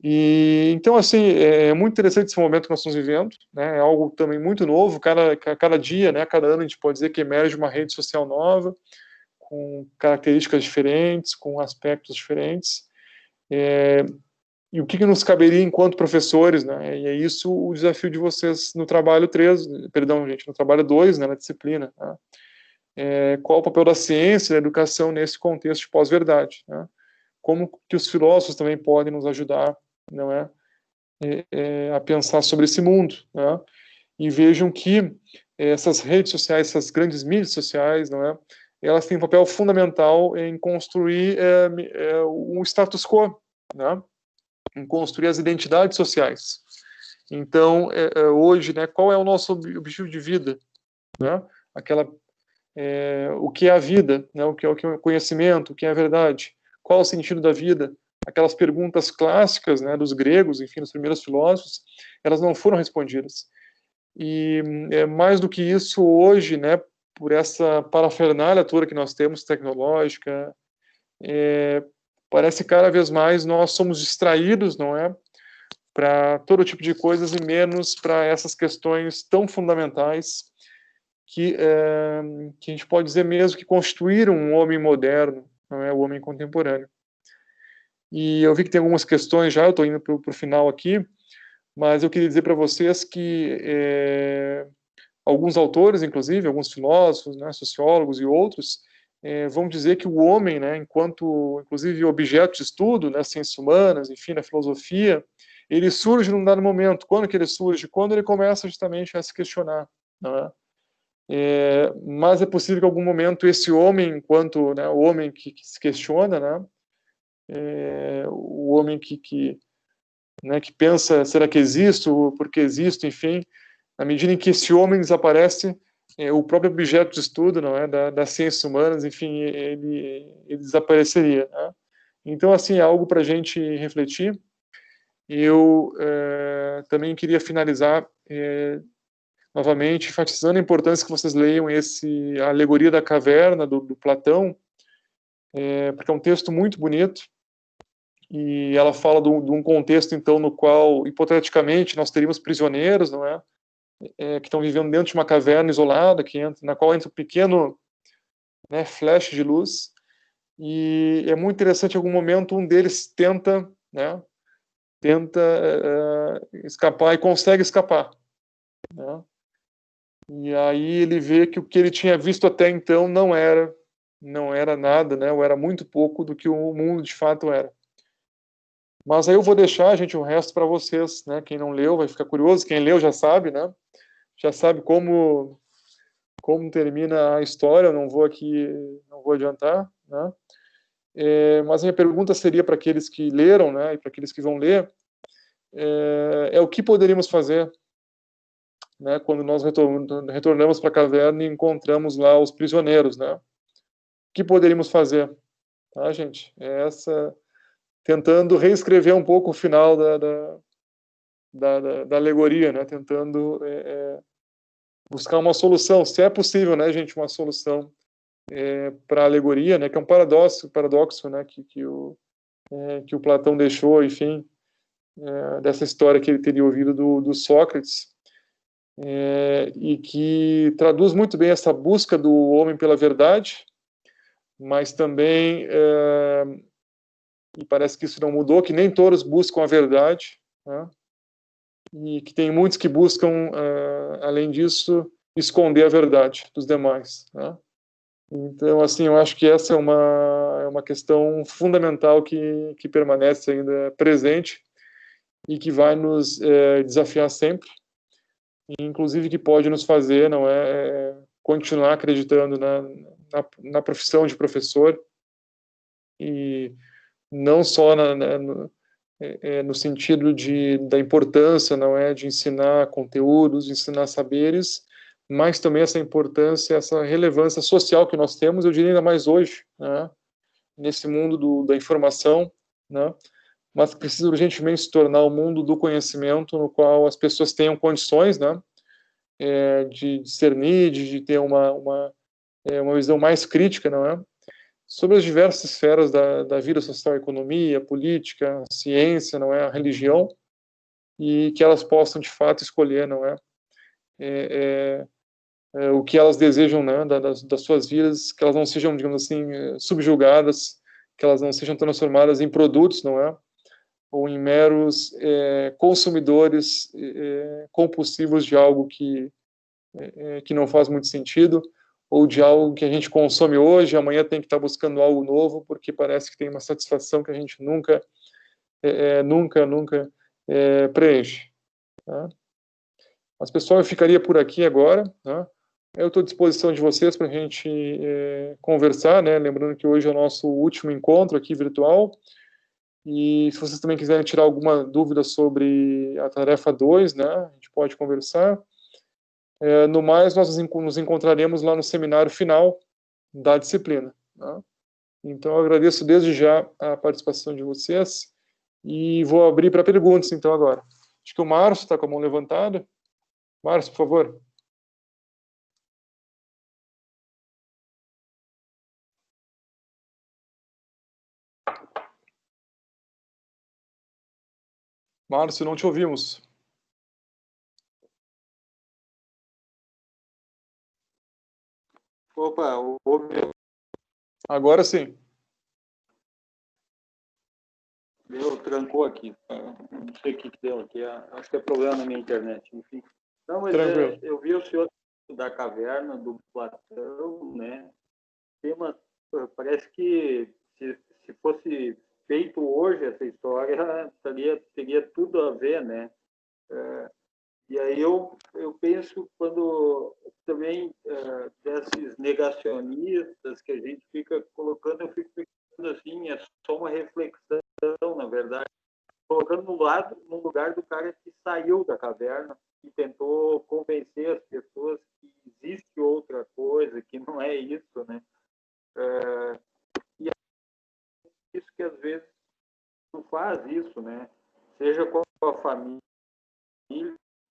Então, assim, é muito interessante esse momento que nós estamos vivendo, né? É algo também muito novo. Cada dia, né? Cada ano a gente pode dizer que emerge uma rede social nova, com características diferentes, com aspectos diferentes. E o que nos caberia enquanto professores, né? E é isso o desafio de vocês no trabalho 3, perdão, gente, no trabalho 2, né? Na disciplina. Né? Qual o papel da ciência e da educação nesse contexto de pós-verdade, né? Como que os filósofos também podem nos ajudar, não é? A pensar sobre esse mundo, né? E vejam que essas redes sociais, essas grandes mídias sociais, não é? Elas têm um papel fundamental em construir um status quo, né? Em construir as identidades sociais. Então, hoje, né? Qual é o nosso objetivo de vida, né? O que é a vida, né? O que é o conhecimento, o que é a verdade? Qual o sentido da vida? Aquelas perguntas clássicas, né, dos gregos, enfim, dos primeiros filósofos, elas não foram respondidas. E mais do que isso, hoje, né, por essa parafernália toda que nós temos, tecnológica, parece que cada vez mais nós somos distraídos, não é, para todo tipo de coisas e menos para essas questões tão fundamentais que a gente pode dizer mesmo que constituíram um homem moderno, não é, o homem contemporâneo. E eu vi que tem algumas questões já, eu estou indo para o final aqui, mas eu queria dizer para vocês que alguns autores, inclusive, alguns filósofos, né, sociólogos e outros, vão dizer que o homem, né, enquanto, inclusive, objeto de estudo, né, ciências humanas, enfim, na filosofia, ele surge num dado momento. Quando que ele surge? Quando ele começa justamente a se questionar, não é? Mas é possível que em algum momento esse homem, enquanto, né, o homem que se questiona, né, o homem né, que pensa, será que existo, por que existo, enfim, na medida em que esse homem desaparece, o próprio objeto de estudo, não é, das ciências humanas, enfim, ele desapareceria, né? Então, assim, é algo para a gente refletir. Eu também queria finalizar novamente enfatizando a importância que vocês leiam a Alegoria da Caverna, do Platão, porque é um texto muito bonito, e ela fala de um contexto, então, no qual, hipoteticamente, nós teríamos prisioneiros, não é? Que estão vivendo dentro de uma caverna isolada, na qual entra um pequeno, né, flash de luz, e é muito interessante, em algum momento, um deles tenta, né, escapar e consegue escapar, né? E aí ele vê que o que ele tinha visto até então não era nada, né, ou era muito pouco do que o mundo de fato era. Mas aí eu vou deixar, gente, o resto para vocês, né? Quem não leu vai ficar curioso, quem leu já sabe, né? Já sabe como termina a história, eu não vou adiantar, né? Mas a minha pergunta seria para aqueles que leram, né, e para aqueles que vão ler, o que poderíamos fazer, né, quando nós retornamos para a caverna e encontramos lá os prisioneiros, né? O que poderíamos fazer, tá, gente? Tentando reescrever um pouco o final da alegoria, né? Tentando buscar uma solução, se é possível, né, gente, uma solução para a alegoria, né, que é um paradoxo, né, que o Platão deixou, enfim, dessa história que ele teria ouvido do Sócrates, e que traduz muito bem essa busca do homem pela verdade, mas também, e parece que isso não mudou, que nem todos buscam a verdade, né, e que tem muitos que buscam, além disso, esconder a verdade dos demais, né? Então, assim, eu acho que essa é uma questão fundamental que permanece ainda presente e que vai nos desafiar sempre, e inclusive que pode nos fazer, não continuar acreditando na profissão de professor, e não só no sentido da importância, não é, de ensinar conteúdos, de ensinar saberes, mas também essa importância, essa relevância social que nós temos, eu diria ainda mais hoje, né, nesse mundo da informação, né, mas precisa urgentemente se tornar o mundo do conhecimento, no qual as pessoas tenham condições, né, de discernir, de ter uma visão mais crítica, não é, sobre as diversas esferas da vida social, economia, política, ciência, não é, a religião, e que elas possam de fato escolher, não o que elas desejam, né, das suas vidas, que elas não sejam, digamos assim, subjugadas, que elas não sejam transformadas em produtos, não é, ou em meros consumidores compulsivos de algo que não faz muito sentido, ou de algo que a gente consome hoje, amanhã tem que estar buscando algo novo, porque parece que tem uma satisfação que a gente nunca preenche, tá? Mas, pessoal, eu ficaria por aqui agora, né? Eu estou à disposição de vocês para a gente conversar, né? Lembrando que hoje é o nosso último encontro aqui virtual, e se vocês também quiserem tirar alguma dúvida sobre a tarefa 2, né? A gente pode conversar. No mais, nós nos encontraremos lá no seminário final da disciplina, né? Então, eu agradeço desde já a participação de vocês e vou abrir para perguntas, então, agora. Acho que o Márcio está com a mão levantada. Márcio, por favor. Márcio, não te ouvimos. Opa, ouve. Agora sim. Trancou aqui. Não sei o que deu aqui. Acho que é problema na minha internet. Enfim. Não, mas Tranquilo. eu vi o senhor da caverna, do Platão, né? Parece que se fosse feito hoje essa história, teria tudo a ver, né? E aí eu penso quando também desses negacionistas que a gente fica colocando, eu fico pensando assim, é só uma reflexão, na verdade, colocando no lugar do cara que saiu da caverna e tentou convencer as pessoas que existe outra coisa, que não é isso, né? E é isso que às vezes não faz isso, né? Seja com a família,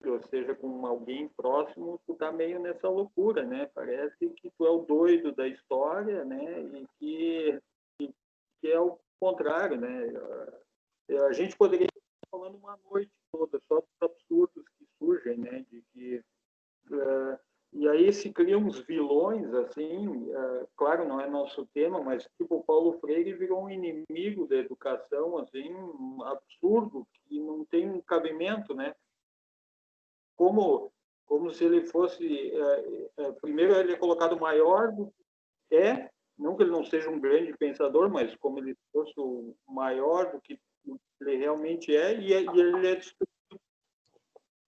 ou seja com alguém próximo, tu tá meio nessa loucura, né? Parece que tu é o doido da história, né? E que é o contrário, né? A gente poderia estar falando uma noite toda só dos absurdos que surgem, né? De que e aí se criam uns vilões, assim, claro, não é nosso tema, mas tipo o Paulo Freire virou um inimigo da educação, assim, um absurdo, que não tem um cabimento, né? Como se ele fosse, primeiro ele é colocado maior do que não que ele não seja um grande pensador, mas como ele fosse o maior do que ele realmente e ele é destruído.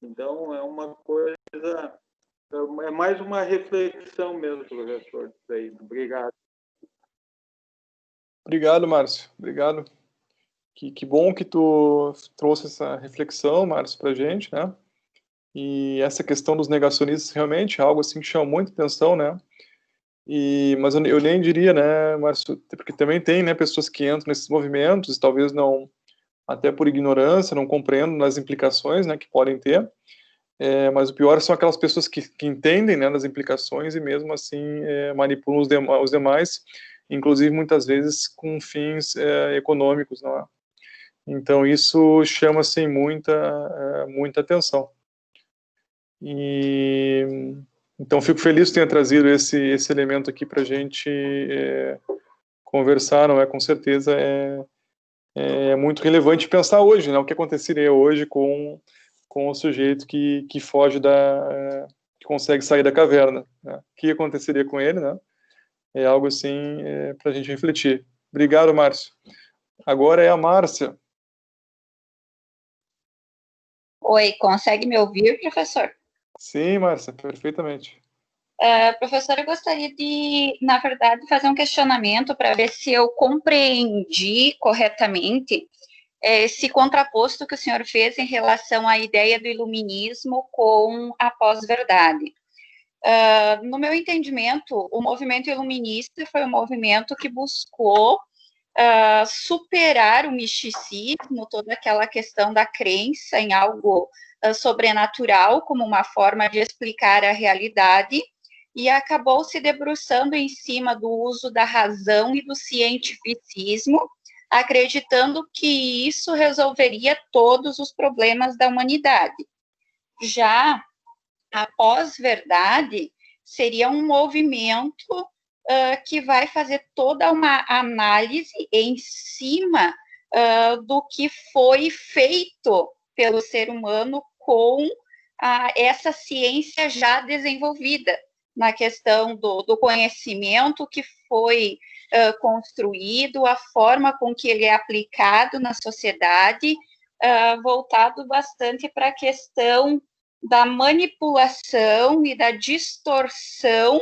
Então, é uma coisa, é mais uma reflexão mesmo, professor. Obrigado. Obrigado, Márcio. Obrigado. Que bom que tu trouxe essa reflexão, Márcio, para a gente, né? E essa questão dos negacionistas realmente é algo assim que chama muita atenção, né? Mas eu nem diria, né, Márcio, porque também tem, né, pessoas que entram nesses movimentos, talvez não, até por ignorância, não compreendem as implicações, né, que podem ter. Mas o pior são aquelas pessoas que entendem, né, das implicações e mesmo assim manipulam os demais, inclusive muitas vezes com fins econômicos, não é? Então isso chama assim muita atenção. Então fico feliz que tenha trazido esse elemento aqui para a gente conversar, não é? Com certeza é muito relevante pensar hoje, né? O que aconteceria hoje com o sujeito que foge que consegue sair da caverna, né? O que aconteceria com ele, né? É algo assim para a gente refletir. Obrigado, Márcio. Agora é a Márcia. Oi, consegue me ouvir, professor? Sim, Márcia, perfeitamente. Professor, eu gostaria de, na verdade, fazer um questionamento para ver se eu compreendi corretamente esse contraposto que o senhor fez em relação à ideia do iluminismo com a pós-verdade. No meu entendimento, o movimento iluminista foi um movimento que buscou superar o misticismo, toda aquela questão da crença em algo sobrenatural como uma forma de explicar a realidade, e acabou se debruçando em cima do uso da razão e do cientificismo, acreditando que isso resolveria todos os problemas da humanidade. Já a pós-verdade seria um movimento que vai fazer toda uma análise em cima do que foi feito pelo ser humano com essa ciência já desenvolvida, na questão do conhecimento que foi construído, a forma com que ele é aplicado na sociedade, voltado bastante para a questão da manipulação e da distorção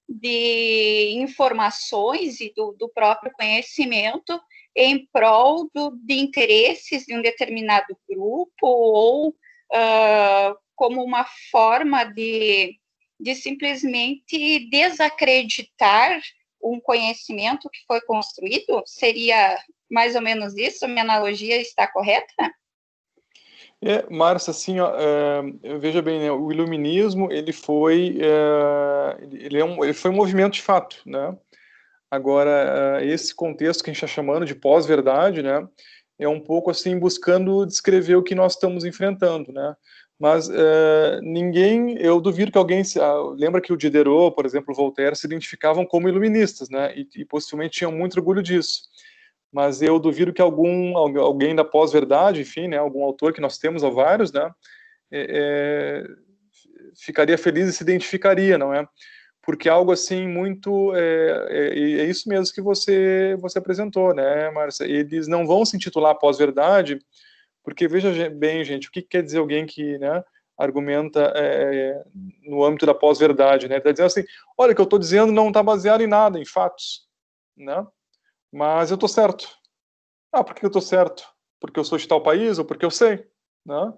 de informações e do próprio conhecimento em prol de interesses de um determinado grupo ou como uma forma de simplesmente desacreditar um conhecimento que foi construído? Seria mais ou menos isso? A minha analogia está correta? Márcia, assim, veja bem, né, o iluminismo ele foi um movimento de fato, né? Agora, esse contexto que a gente está chamando de pós-verdade, né, é um pouco assim buscando descrever o que nós estamos enfrentando, né? Mas eu duvido que alguém lembra que o Diderot, por exemplo, o Voltaire se identificavam como iluministas, né? E possivelmente tinham muito orgulho disso. Mas eu duvido que alguém da pós-verdade, enfim, né, algum autor que nós temos, ou vários, né, ficaria feliz e se identificaria, não é? Porque algo assim muito é isso mesmo que você apresentou, né, Márcia? Eles não vão se intitular pós-verdade, porque veja bem, gente, o que quer dizer alguém que, né, argumenta no âmbito da pós-verdade, né? Está dizendo assim, olha, o que eu estou dizendo não está baseado em nada, em fatos, né? Mas eu estou certo. Por que eu estou certo? Porque eu sou de tal país ou porque eu sei, né?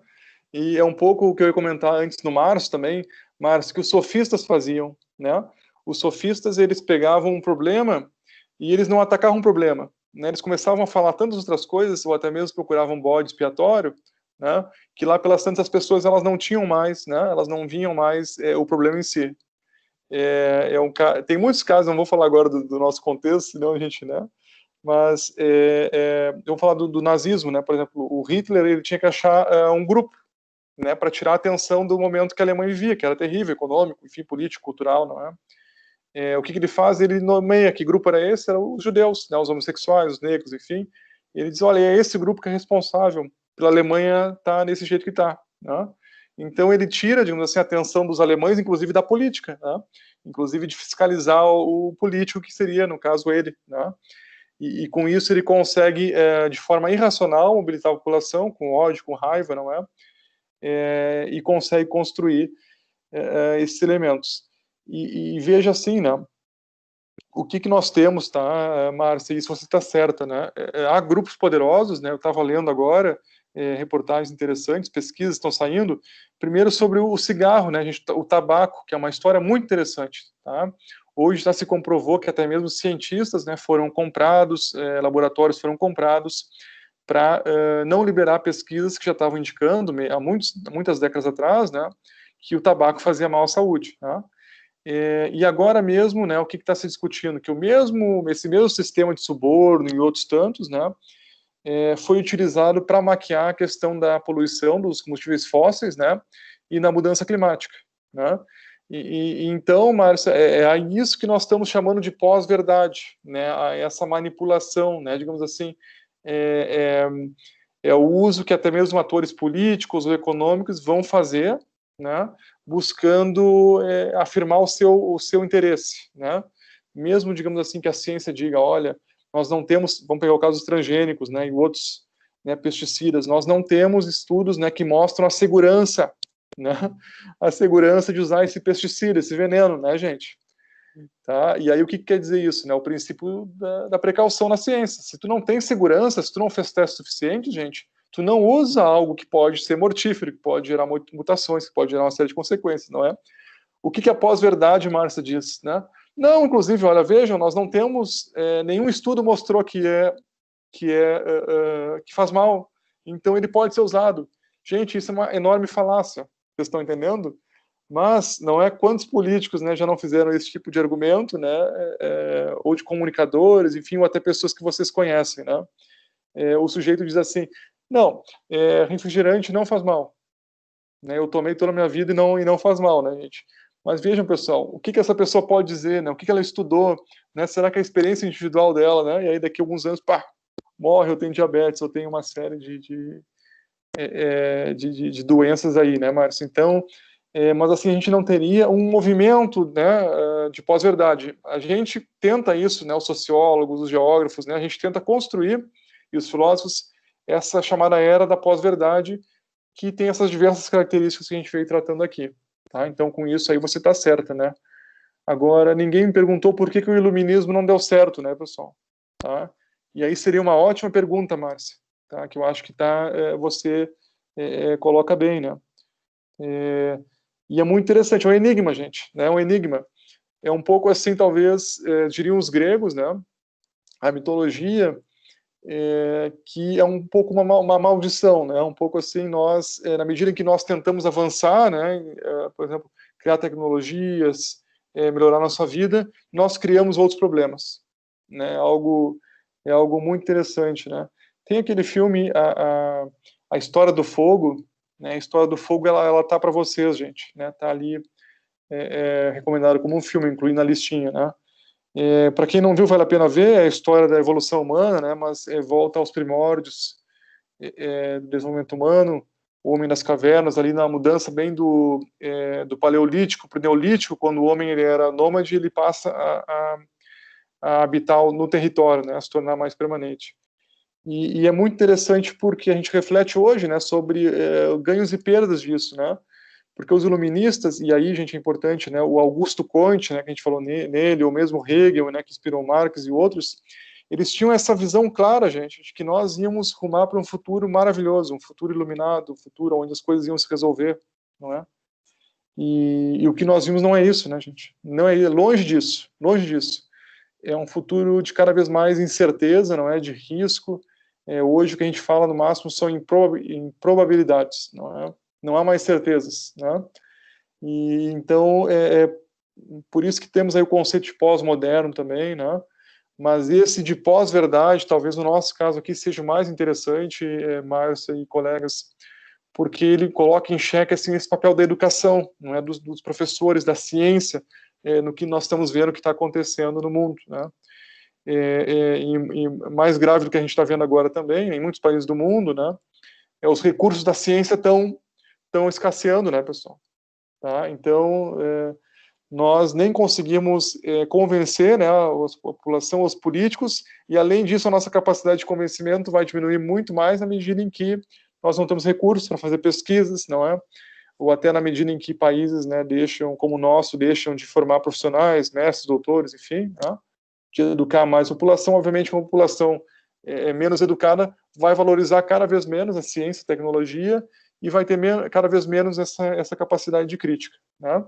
E é um pouco o que eu ia comentar antes no Márcio também, Márcio, que os sofistas faziam, né? Os sofistas, eles pegavam um problema e eles não atacavam um problema, né? Eles começavam a falar tantas outras coisas, ou até mesmo procuravam um bode expiatório, né? Que lá pelas tantas as pessoas, elas não tinham mais, né? Elas não vinham mais o problema em si. Tem muitos casos, não vou falar agora do nosso contexto, senão a gente, né? Mas eu vou falar do nazismo, né? Por exemplo, o Hitler, ele tinha que achar um grupo, né, para tirar a atenção do momento que a Alemanha vivia, que era terrível, econômico, enfim, político, cultural, não é? O que ele faz? Ele nomeia que grupo era esse? Eram os judeus, né, os homossexuais, os negros, enfim. Ele diz, olha, é esse grupo que é responsável pela Alemanha estar nesse jeito que está, né? Então ele tira, digamos assim, a atenção dos alemães, inclusive da política, né? Inclusive de fiscalizar o político, que seria, no caso, ele, né? E com isso ele consegue, de forma irracional, mobilizar a população, com ódio, com raiva, não é? E consegue construir esses elementos. E veja assim, né? O que nós temos, tá, Márcia? Isso você está certa, né? Há grupos poderosos, né? Eu estava lendo agora reportagens interessantes, pesquisas estão saindo. Primeiro sobre o cigarro, né? O tabaco, que é uma história muito interessante, tá? Hoje já se comprovou que até mesmo cientistas, né, foram comprados, laboratórios foram comprados para não liberar pesquisas que já estavam indicando há muitas décadas atrás, né, que o tabaco fazia mal à saúde, tá? E agora mesmo, né, o que está se discutindo? Que esse mesmo sistema de suborno e outros tantos, né, foi utilizado para maquiar a questão da poluição dos combustíveis fósseis, né, e na mudança climática, né? Então, Márcia, é isso que nós estamos chamando de pós-verdade, né? Essa manipulação, né? Digamos assim, o uso que até mesmo atores políticos ou econômicos vão fazer, né? Buscando afirmar o seu interesse, né? Mesmo, digamos assim, que a ciência diga, olha, nós não temos, vamos pegar o caso dos transgênicos, né? E outros, né, pesticidas, nós não temos estudos, né, que mostram a segurança, né, a segurança de usar esse pesticida, esse veneno, né, gente? Tá? E aí o que quer dizer isso, né? O princípio da precaução na ciência. Se tu não tem segurança, se tu não fez teste suficiente, gente, tu não usa algo que pode ser mortífero, que pode gerar mutações, que pode gerar uma série de consequências, não é? O que a pós-verdade, Márcia, diz, né? Não, inclusive, olha, vejam, nós não temos, nenhum estudo mostrou que faz mal, então ele pode ser usado. Gente, isso é uma enorme falácia, vocês estão entendendo? Mas não é quantos políticos, né, já não fizeram esse tipo de argumento, né, ou de comunicadores, enfim, ou até pessoas que vocês conhecem, né? O sujeito diz assim, não, refrigerante não faz mal, né? Eu tomei toda a minha vida e não faz mal, né, gente? Mas vejam, pessoal, o que essa pessoa pode dizer, né? O que ela estudou, né? Será que a experiência individual dela, né? E aí daqui a alguns anos, pá, morre, eu tenho diabetes, eu tenho uma série de doenças aí, né, Márcio? Então, mas assim, a gente não teria um movimento, né, de pós-verdade. A gente tenta isso, né, os sociólogos, os geógrafos, né, a gente tenta construir, e os filósofos, essa chamada era da pós-verdade, que tem essas diversas características que a gente veio tratando aqui, tá? Então, com isso aí você está certa, né? Agora, ninguém me perguntou por que o iluminismo não deu certo, né, pessoal? Tá? E aí seria uma ótima pergunta, Márcia, tá? Que eu acho que você coloca bem, né? E é muito interessante, é um enigma, gente, né? É um enigma. É um pouco assim, talvez, diriam os gregos, né? A mitologia, que é um pouco uma maldição, né? Um pouco assim, nós, na medida em que nós tentamos avançar, né? Por exemplo, criar tecnologias, melhorar nossa vida, nós criamos outros problemas, né? É algo muito interessante, né? Tem aquele filme, a História do Fogo, né? A História do Fogo, ela tá para vocês, gente, né? Tá ali recomendado como um filme, incluindo na listinha, né? Para quem não viu, vale a pena ver, é a história da evolução humana, né? Mas volta aos primórdios do desenvolvimento humano, o homem das cavernas, ali na mudança bem do paleolítico para o neolítico, quando o homem ele era nômade, ele passa a habitar no território, né? A se tornar mais permanente. E é muito interessante porque a gente reflete hoje, né, sobre ganhos e perdas disso, né? Porque os iluministas, e aí, gente, é importante, né, o Augusto Comte, né, que a gente falou nele, ou mesmo Hegel, né, que inspirou Marx e outros, eles tinham essa visão clara, gente, de que nós íamos rumar para um futuro maravilhoso, um futuro iluminado, um futuro onde as coisas iam se resolver, não é? E o que nós vimos não é isso, né, gente? Não é longe disso, longe disso. É um futuro de cada vez mais incerteza, não é? De risco. Hoje o que a gente fala no máximo são improbabilidades, não é? Não há mais certezas, né? E então por isso que temos aí o conceito de pós-moderno também, né? Mas esse de pós-verdade, talvez no nosso caso aqui seja o mais interessante, Márcia e colegas, porque ele coloca em xeque assim, esse papel da educação, não é, dos professores, da ciência, no que nós estamos vendo que está acontecendo no mundo, né? E mais grave do que a gente está vendo agora também, em muitos países do mundo, né? Os recursos da ciência estão escasseando, né, pessoal? Tá? Então, nós nem conseguimos convencer, né, a população, os políticos, e além disso a nossa capacidade de convencimento vai diminuir muito mais na medida em que nós não temos recursos para fazer pesquisas, não é? Ou até na medida em que países, né, deixam, como o nosso, deixam de formar profissionais, mestres, doutores, enfim, né, de educar mais a população. Obviamente, uma população menos educada vai valorizar cada vez menos a ciência e a tecnologia e vai ter cada vez menos essa capacidade de crítica, né?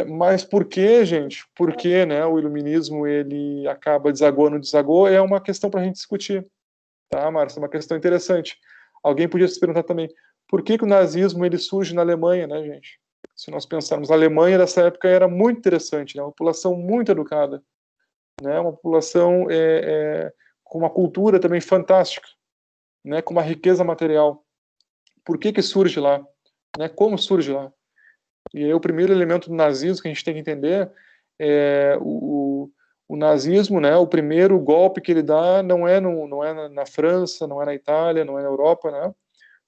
Mas por que, gente? Por que, né, o iluminismo ele acaba desagou? É uma questão para a gente discutir, tá, Márcia? É uma questão interessante. Alguém podia se perguntar também, por que o nazismo ele surge na Alemanha, né, gente? Se nós pensarmos, a Alemanha dessa época era muito interessante, né, uma população muito educada, né, uma população com uma cultura também fantástica, né, com uma riqueza material. Por que surge lá? Né, como surge lá? E aí o primeiro elemento do nazismo que a gente tem que entender é o nazismo, né, o primeiro golpe que ele dá não é na França, não é na Itália, não é na Europa, né,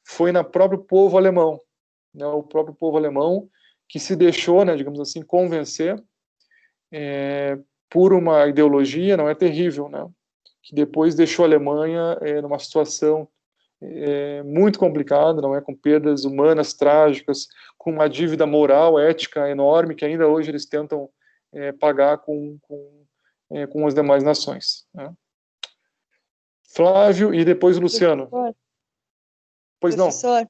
foi no próprio povo alemão, né, o próprio povo alemão que se deixou, né, digamos assim, convencer por uma ideologia, não é terrível, né, que depois deixou a Alemanha numa situação muito complicada, não é, com perdas humanas trágicas, com uma dívida moral, ética enorme que ainda hoje eles tentam pagar com as demais nações, né? Flávio e depois o Luciano. Pois não. Professor,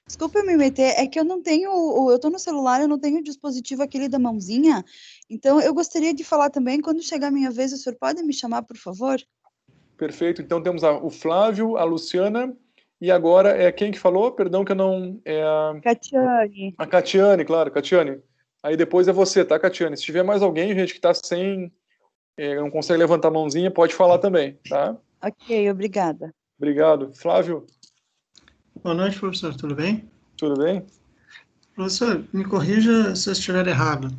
desculpa me meter, é que eu não tenho, eu estou no celular, eu não tenho o dispositivo aquele da mãozinha, então eu gostaria de falar também, quando chegar a minha vez, o senhor pode me chamar, por favor? Perfeito, então temos o Flávio, a Luciana, e agora quem que falou? Perdão que eu não... Catiane. A Catiane, claro, Catiane. Aí depois é você, tá, Catiane? Se tiver mais alguém, gente, que está sem... não consegue levantar a mãozinha, pode falar também, tá? Ok, obrigada. Obrigado. Flávio? Boa noite, professor, tudo bem? Tudo bem? Professor, me corrija se eu estiver errado.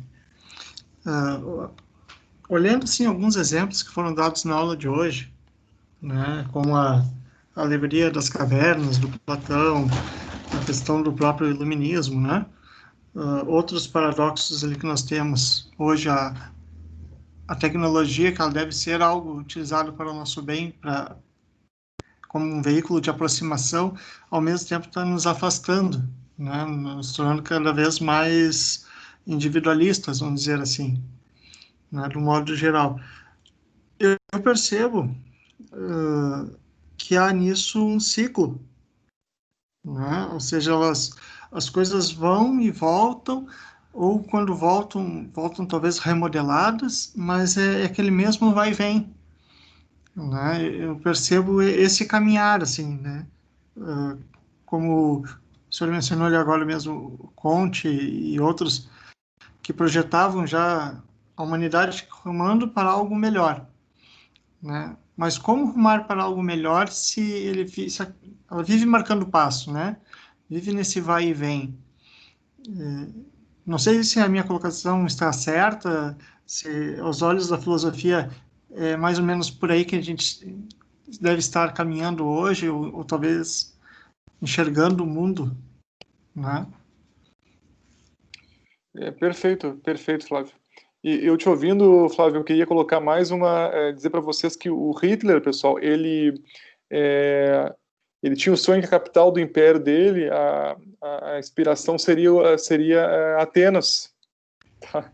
Olhando, assim, alguns exemplos que foram dados na aula de hoje, né, como a alegoria das cavernas, do Platão, a questão do próprio iluminismo, né, outros paradoxos ali que nós temos hoje, a tecnologia, que ela deve ser algo utilizado para o nosso bem, como um veículo de aproximação, ao mesmo tempo está nos afastando, né, nos tornando cada vez mais individualistas, vamos dizer assim, né, do modo geral. Eu percebo que há nisso um ciclo, né, ou seja, as coisas vão e voltam, ou quando voltam talvez remodeladas, mas é aquele mesmo vai e vem, né? Eu percebo esse caminhar, assim, né? Como o senhor mencionou ali agora mesmo, Comte e outros que projetavam já a humanidade rumando para algo melhor, né? Mas como rumar para algo melhor se ela vive marcando passo, né? Vive nesse vai e vem. Não sei se a minha colocação está certa, se aos olhos da filosofia é mais ou menos por aí que a gente deve estar caminhando hoje, ou talvez enxergando o mundo, né? Perfeito, Flávio. E eu te ouvindo, Flávio, eu queria colocar mais dizer para vocês que o Hitler, pessoal, ele tinha o sonho que a capital do império dele, a inspiração seria Atenas. Tá?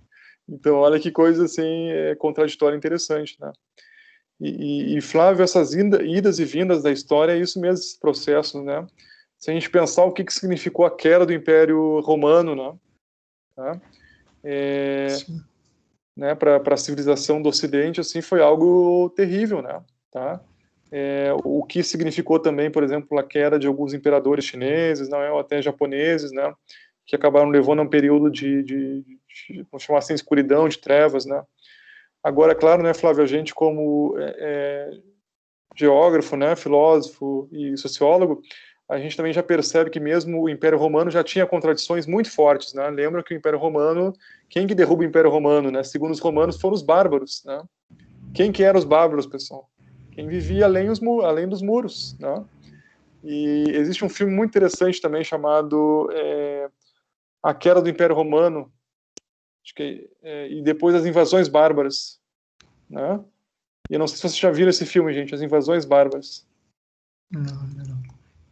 Então, olha que coisa assim contraditória interessante, né? E Flávio, essas idas e vindas da história, é isso mesmo, esses processos, né? Se a gente pensar o que significou a queda do Império Romano, né? Tá? Né, para a civilização do Ocidente, assim, foi algo terrível, né? Tá? O que significou também, por exemplo, a queda de alguns imperadores chineses, não é, ou até japoneses, né? Que acabaram levando a um período de vamos chamar assim, escuridão, de trevas, né? Agora, claro, né, Flávio, a gente como geógrafo, né, filósofo e sociólogo, a gente também já percebe que mesmo o Império Romano já tinha contradições muito fortes, né? Lembra que o Império Romano, quem que derruba o Império Romano, né? Segundo os romanos, foram os bárbaros, né? Quem que eram os bárbaros, pessoal? Quem vivia além dos muros, né? E existe um filme muito interessante também chamado A Queda do Império Romano, acho que e depois as invasões bárbaras, né? E eu não sei se vocês já viram esse filme, gente, As Invasões Bárbaras.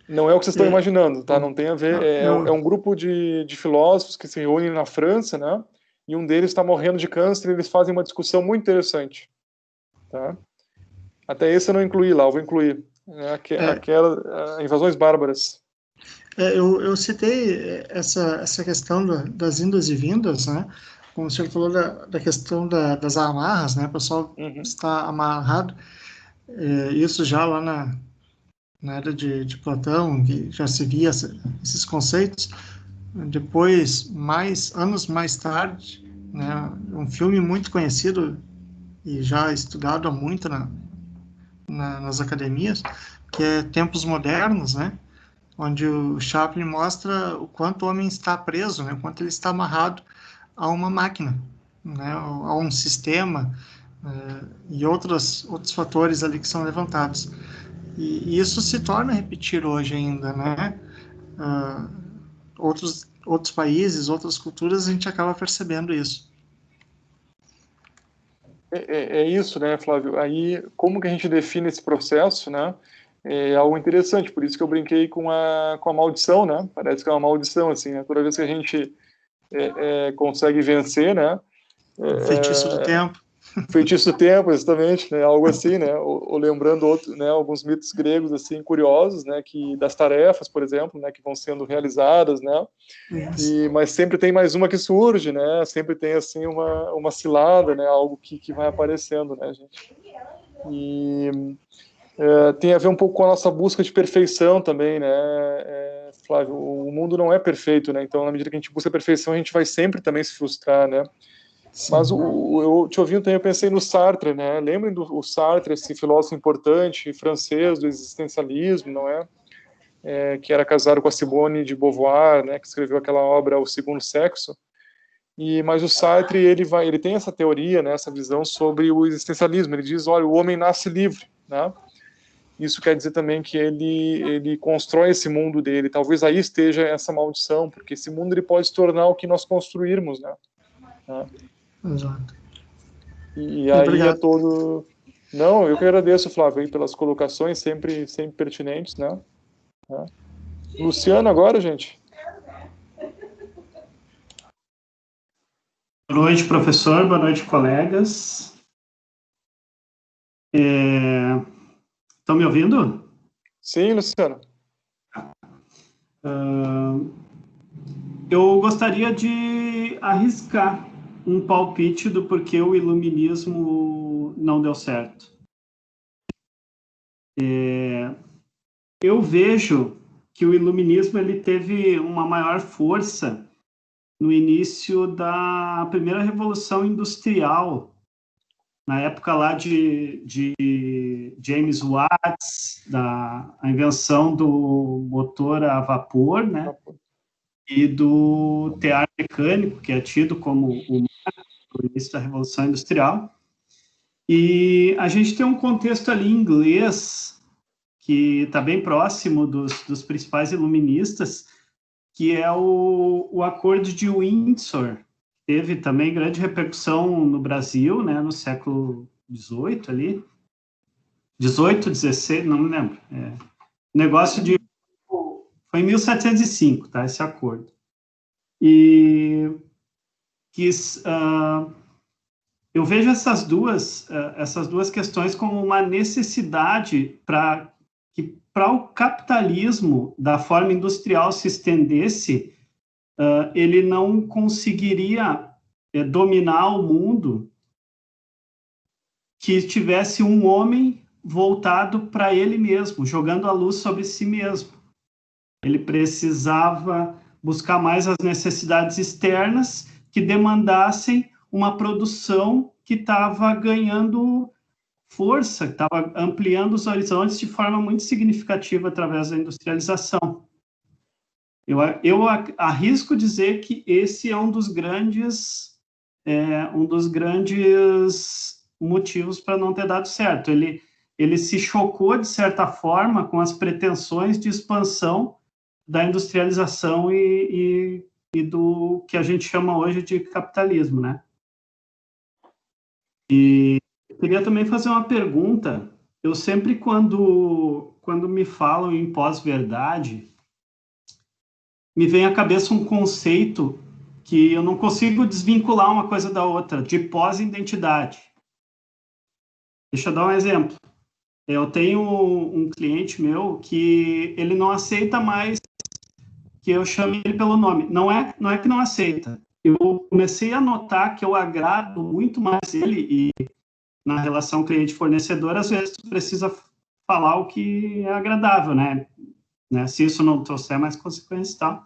Não é o que vocês estão imaginando, tá? Não tem a ver. É um grupo de filósofos que se reúnem na França, né? E um deles está morrendo de câncer e eles fazem uma discussão muito interessante, tá? Até esse eu não incluí lá, eu vou incluir. Invasões Bárbaras. Eu citei essa questão das indas e vindas, né? Como o senhor falou da questão das amarras, né? O pessoal está amarrado. Isso já lá na era de Platão, que já se via esses conceitos. Depois, anos mais tarde, né, um filme muito conhecido e já estudado há muito nas academias, que é Tempos Modernos, né, onde o Chaplin mostra o quanto o homem está preso, né, o quanto ele está amarrado a uma máquina, né, a um sistema e outros fatores ali que são levantados. E isso se torna a repetir hoje ainda, né? Outros países, outras culturas, a gente acaba percebendo isso. É isso, né, Flávio? Aí, como que a gente define esse processo, né? É algo interessante, por isso que eu brinquei com a maldição, né? Parece que é uma maldição, assim, né? Toda vez que a gente consegue vencer, né? Feitiço do tempo. Feitiço do tempo, exatamente, né? Algo assim, né? Ou lembrando né, alguns mitos gregos assim curiosos, né? Que das tarefas, por exemplo, né? Que vão sendo realizadas, né? Mas sempre tem mais uma que surge, né? Sempre tem assim uma cilada, né? Algo que vai aparecendo, né, gente? E tem a ver um pouco com a nossa busca de perfeição também, né? Flávio, o mundo não é perfeito, né? Então, na medida que a gente busca a perfeição, a gente vai sempre também se frustrar, né? Sim. Mas eu te ouvindo também, eu pensei no Sartre, né? Lembrem do Sartre, esse filósofo importante francês do existencialismo, não é? Que era casado com a Simone de Beauvoir, né? Que escreveu aquela obra O Segundo Sexo. Mas o Sartre ele tem essa teoria, né? Essa visão sobre o existencialismo. Ele diz, olha, o homem nasce livre, né? Isso quer dizer também que ele constrói esse mundo dele. Talvez aí esteja essa maldição, porque esse mundo ele pode se tornar o que nós construirmos, né? Exato. E aí obrigado. Não, eu que agradeço, Flávio, aí, pelas colocações sempre pertinentes, né? Luciano agora, gente. Boa noite, professor. Boa noite, colegas. Estão me ouvindo? Sim, Luciano. Eu gostaria de arriscar um palpite do porquê o iluminismo não deu certo. Eu vejo que o iluminismo ele teve uma maior força no início da primeira revolução industrial, na época lá de James Watt, a invenção do motor a vapor, né? E do tear mecânico, que é tido como o início da Revolução Industrial. E a gente tem um contexto ali inglês que está bem próximo dos principais iluministas, que é o Acordo de Windsor. Teve também grande repercussão no Brasil, né, no século XVIII ali. 18, 16, não me lembro. Negócio de... Foi em 1705, tá, esse acordo. E eu vejo essas duas questões como uma necessidade para o capitalismo da forma industrial se estendesse, ele não conseguiria dominar o mundo que tivesse um homem voltado para ele mesmo, jogando a luz sobre si mesmo. Ele precisava buscar mais as necessidades externas que demandassem uma produção que estava ganhando força, que estava ampliando os horizontes de forma muito significativa através da industrialização. Eu arrisco dizer que esse é um dos grandes motivos para não ter dado certo. Ele se chocou, de certa forma, com as pretensões de expansão da industrialização e do que a gente chama hoje de capitalismo, né? E eu queria também fazer uma pergunta. Eu sempre, quando me falam em pós-verdade, me vem à cabeça um conceito que eu não consigo desvincular uma coisa da outra, de pós-identidade. Deixa eu dar um exemplo. Eu tenho um cliente meu que ele não aceita mais que eu chame ele pelo nome. Não é que não aceita. Eu comecei a notar que eu agrado muito mais ele, e na relação cliente-fornecedor, às vezes tu precisa falar o que é agradável, né? Se isso não trouxer mais consequências e tal.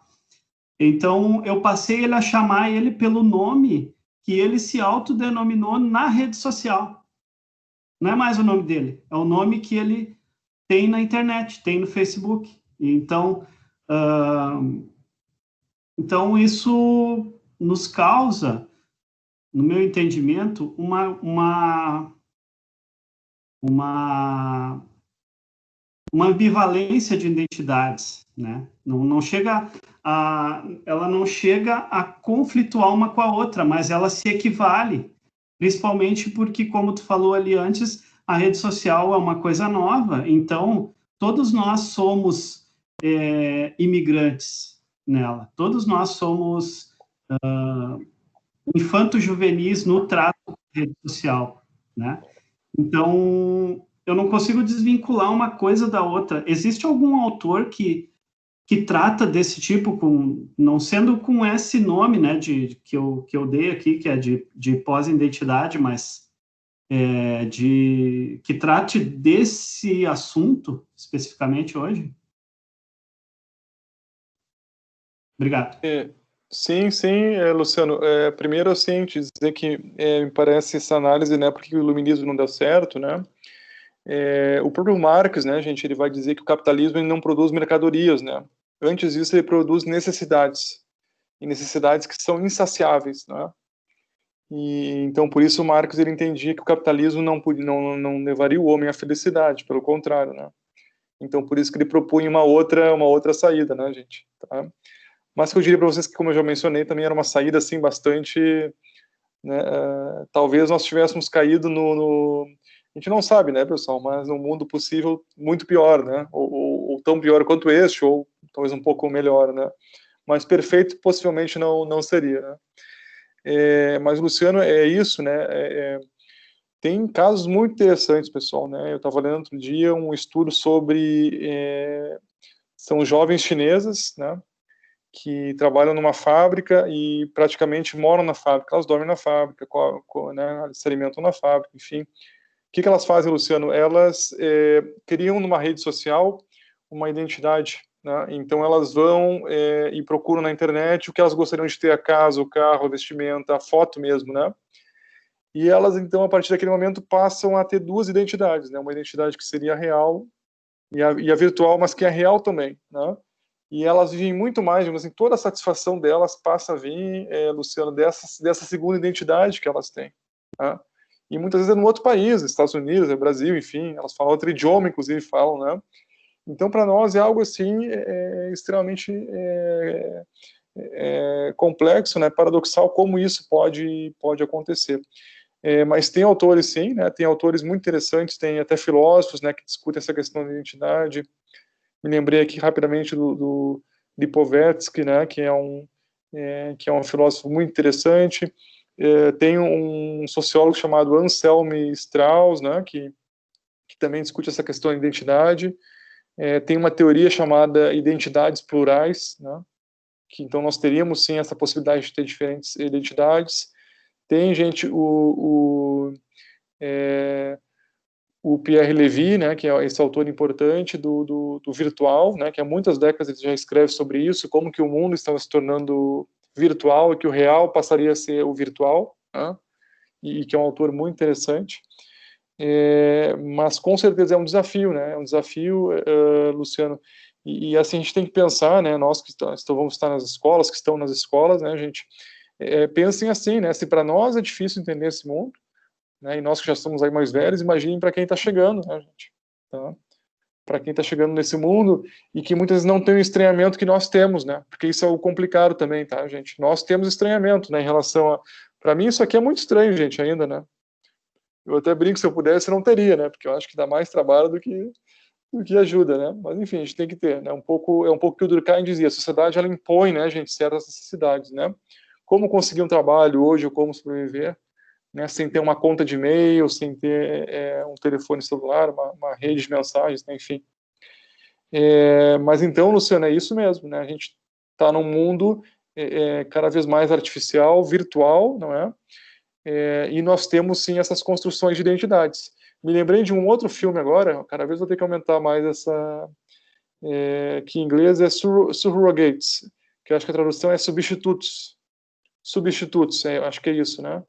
Então, eu passei ele a chamar ele pelo nome que ele se autodenominou na rede social. Não é mais o nome dele, é o nome que ele tem na internet, tem no Facebook. Então, isso nos causa, no meu entendimento, uma ambivalência de identidades, né? Ela não chega a conflituar uma com a outra, mas ela se equivale, principalmente porque, como tu falou ali antes, a rede social é uma coisa nova, então todos nós somos imigrantes nela, todos nós somos infanto-juvenis no trato com a rede social, né? Então, eu não consigo desvincular uma coisa da outra. Existe algum autor que trata desse tipo, não sendo com esse nome, né, que eu dei aqui, que é de pós-identidade, mas que trate desse assunto especificamente hoje? Obrigado. Sim, Luciano. Primeiro, assim, te dizer que me parece essa análise, né, porque o iluminismo não deu certo, né? O próprio Marx, né, gente, ele vai dizer que o capitalismo ele não produz mercadorias, né? Antes disso, ele produz necessidades, e necessidades que são insaciáveis, né? E então, por isso, o Marx ele entendia que o capitalismo não levaria o homem à felicidade, pelo contrário, né? Então, por isso que ele propunha uma outra saída, né, gente? Tá? Mas que eu diria para vocês que, como eu já mencionei, também era uma saída assim bastante, né, talvez nós tivéssemos caído a gente não sabe, né, pessoal, mas num mundo possível muito pior, né, ou tão pior quanto este, ou talvez um pouco melhor, né, mas perfeito possivelmente não seria, né. Mas, Luciano, é isso, né, tem casos muito interessantes, pessoal, né, eu estava lendo outro dia um estudo sobre, são jovens chinesas, né, que trabalham numa fábrica e praticamente moram na fábrica, elas dormem na fábrica, né, se alimentam na fábrica, enfim. O que elas fazem, Luciano? Elas criam numa rede social uma identidade, né? Então elas vão e procuram na internet o que elas gostariam de ter: a casa, o carro, a vestimenta, a foto mesmo, né? E elas, então, a partir daquele momento, passam a ter duas identidades, né? Uma identidade que seria real e a virtual, mas que é real também, né? E elas vivem muito mais, digamos assim, toda a satisfação delas passa a vir, Luciano, dessa segunda identidade que elas têm, né? E muitas vezes é no outro país, Estados Unidos, Brasil, enfim, elas falam outro idioma, inclusive falam, né? Então, para nós é algo assim extremamente complexo, né? Paradoxal como isso pode acontecer. Mas tem autores, sim, né? Tem autores muito interessantes, tem até filósofos, né, que discutem essa questão da identidade. Me lembrei aqui rapidamente do Lipovetsky, né, que é um filósofo muito interessante. Tem um sociólogo chamado Anselm Strauss, né, que também discute essa questão da identidade. Tem uma teoria chamada identidades plurais, né, que então nós teríamos sim essa possibilidade de ter diferentes identidades. Tem, gente, o Pierre Levy, né, que é esse autor importante do virtual, né, que há muitas décadas ele já escreve sobre isso, como que o mundo estava se tornando virtual e que o real passaria a ser o virtual, né? e que é um autor muito interessante. Mas com certeza é um desafio, né? É um desafio, Luciano. E assim a gente tem que pensar, né? Nós que vamos estar nas escolas, que estão nas escolas, né, gente? Pensem assim, né? Se para nós é difícil entender esse mundo, né? E nós que já somos aí mais velhos, imaginem para quem está chegando, né, gente? Tá? Para quem está chegando nesse mundo e que muitas vezes não tem o estranhamento que nós temos, né? Porque isso é o complicado também, tá, gente? Nós temos estranhamento, né? Em relação a, para mim isso aqui é muito estranho, gente, ainda, né? Eu até brinco, se eu pudesse, eu não teria, né? Porque eu acho que dá mais trabalho do que ajuda, né? Mas enfim, a gente tem que ter, né? É um pouco que o Durkheim dizia, a sociedade ela impõe, né, gente, certas necessidades, né? Como conseguir um trabalho hoje ou como sobreviver, né? Sem ter uma conta de e-mail, sem ter um telefone celular, uma rede de mensagens, né? Enfim. Mas então, Luciano, é isso mesmo, né? A gente está num mundo cada vez mais artificial, virtual, não é? E nós temos sim essas construções de identidades. Me lembrei de um outro filme agora, cada vez vou ter que aumentar mais essa, que em inglês é surrogates, que eu acho que a tradução é substitutos. Substitutos, acho que é isso, né?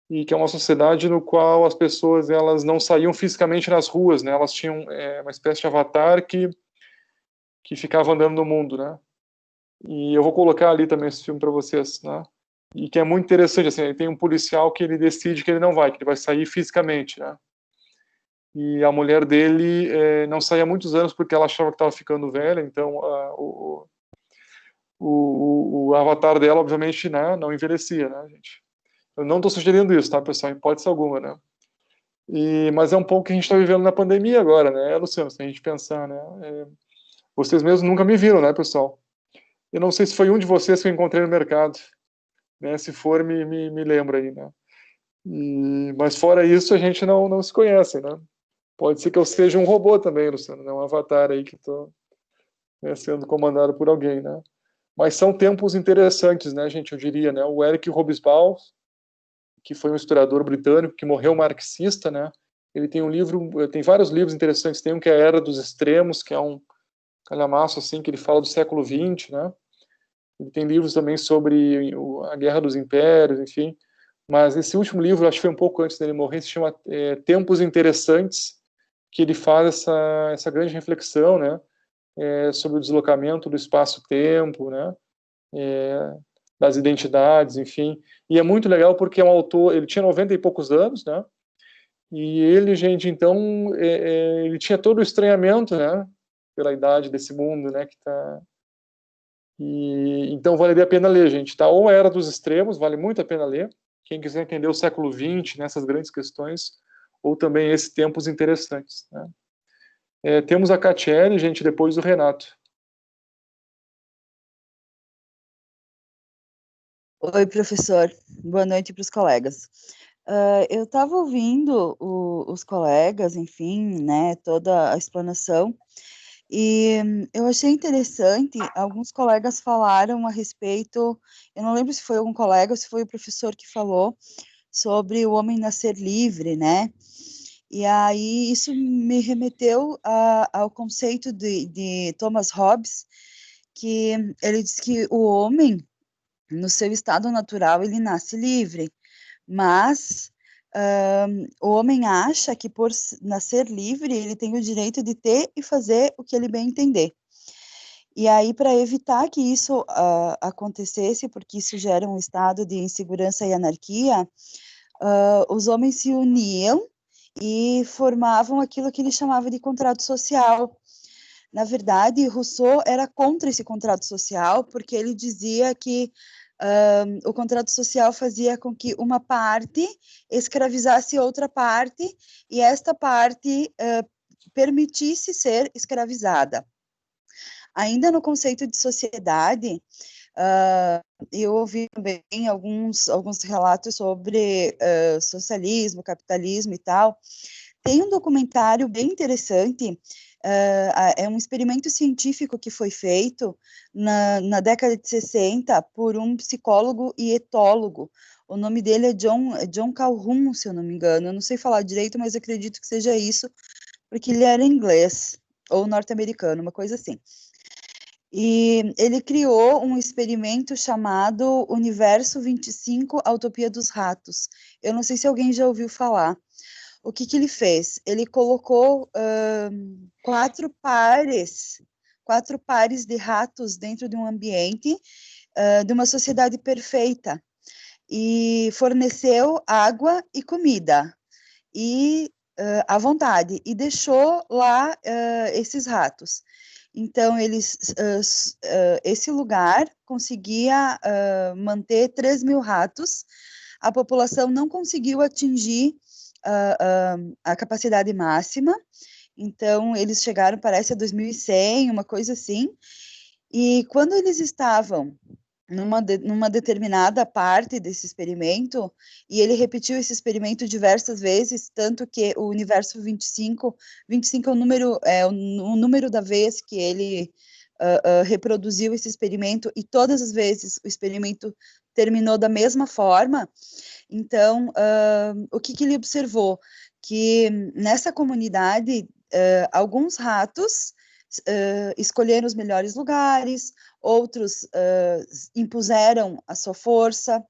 E que é uma sociedade no qual as pessoas elas não saíam fisicamente nas ruas, né? Elas tinham uma espécie de avatar que ficava andando no mundo, né? E eu vou colocar ali também esse filme para vocês, né? E que é muito interessante, assim, tem um policial que ele decide que ele não vai, que ele vai sair fisicamente, né? E a mulher dele não saía há muitos anos porque ela achava que estava ficando velha, então o avatar dela, obviamente, né, não envelhecia, né, gente? Eu não estou sugerindo isso, tá, pessoal, em hipótese alguma, né? Mas é um pouco que a gente está vivendo na pandemia agora, né, Luciano, se a gente pensar, né? Vocês mesmos nunca me viram, né, pessoal? Eu não sei se foi um de vocês que eu encontrei no mercado, né? Se for, me lembra aí, né? Mas fora isso, a gente não se conhece, né? Pode ser que eu seja um robô também, Luciano, né? Um avatar aí que estou sendo comandado por alguém, né? Mas são tempos interessantes, né, gente? Eu diria, né? O Eric Hobsbawm, que foi um historiador britânico que morreu marxista, né? Ele tem tem vários livros interessantes. Tem um que é a Era dos Extremos, que é um calhamaço assim que ele fala do século XX, né? Ele tem livros também sobre a Guerra dos Impérios, enfim. Mas esse último livro, acho que foi um pouco antes dele morrer, se chama Tempos Interessantes, que ele faz essa grande reflexão, né? Sobre o deslocamento do espaço-tempo, né? Das identidades, enfim. E é muito legal porque é um autor, ele tinha 90 e poucos anos, né? E ele, gente, então, ele tinha todo o estranhamento, né? Pela idade desse mundo, né? Que tá... então valeria a pena ler, gente, tá? Ou a Era dos Extremos, vale muito a pena ler. Quem quiser entender o século XX, nessas grandes questões, ou também esses tempos interessantes, né? Temos a Catiele, gente, depois o Renato. Oi, professor. Boa noite para os colegas. Eu estava ouvindo os colegas, enfim, né, toda a explanação, e eu achei interessante, alguns colegas falaram a respeito, eu não lembro se foi algum colega ou se foi o professor que falou, sobre o homem nascer livre, né? E aí isso me remeteu ao conceito de Thomas Hobbes, que ele diz que o homem, no seu estado natural, ele nasce livre, mas o homem acha que por nascer livre, ele tem o direito de ter e fazer o que ele bem entender. E aí, para evitar que isso acontecesse, porque isso gera um estado de insegurança e anarquia, os homens se uniam e formavam aquilo que ele chamava de contrato social. Na verdade, Rousseau era contra esse contrato social, porque ele dizia que o contrato social fazia com que uma parte escravizasse outra parte, e esta parte permitisse ser escravizada. Ainda no conceito de sociedade, eu ouvi também alguns relatos sobre socialismo, capitalismo e tal. Tem um documentário bem interessante, é um experimento científico que foi feito na década de 60 por um psicólogo e etólogo. O nome dele é John Calhoun, se eu não me engano. Eu não sei falar direito, mas acredito que seja isso, porque ele era inglês, ou norte-americano, uma coisa assim. E ele criou um experimento chamado Universo 25, a Utopia dos Ratos. Eu não sei se alguém já ouviu falar. O que ele fez? Ele colocou 4 pares de ratos dentro de um ambiente de uma sociedade perfeita e forneceu água e comida e à vontade e deixou lá esses ratos. Então esse lugar conseguia manter 3.000 ratos. A população não conseguiu atingir a capacidade máxima. Então eles chegaram, parece, a 2.100, uma coisa assim. E quando eles estavam numa determinada parte desse experimento, e ele repetiu esse experimento diversas vezes, tanto que o universo 25 é o número da vez que ele reproduziu esse experimento, e todas as vezes o experimento terminou da mesma forma. Então, o que ele observou? Que nessa comunidade, alguns ratos escolheram os melhores lugares, outros impuseram a sua força,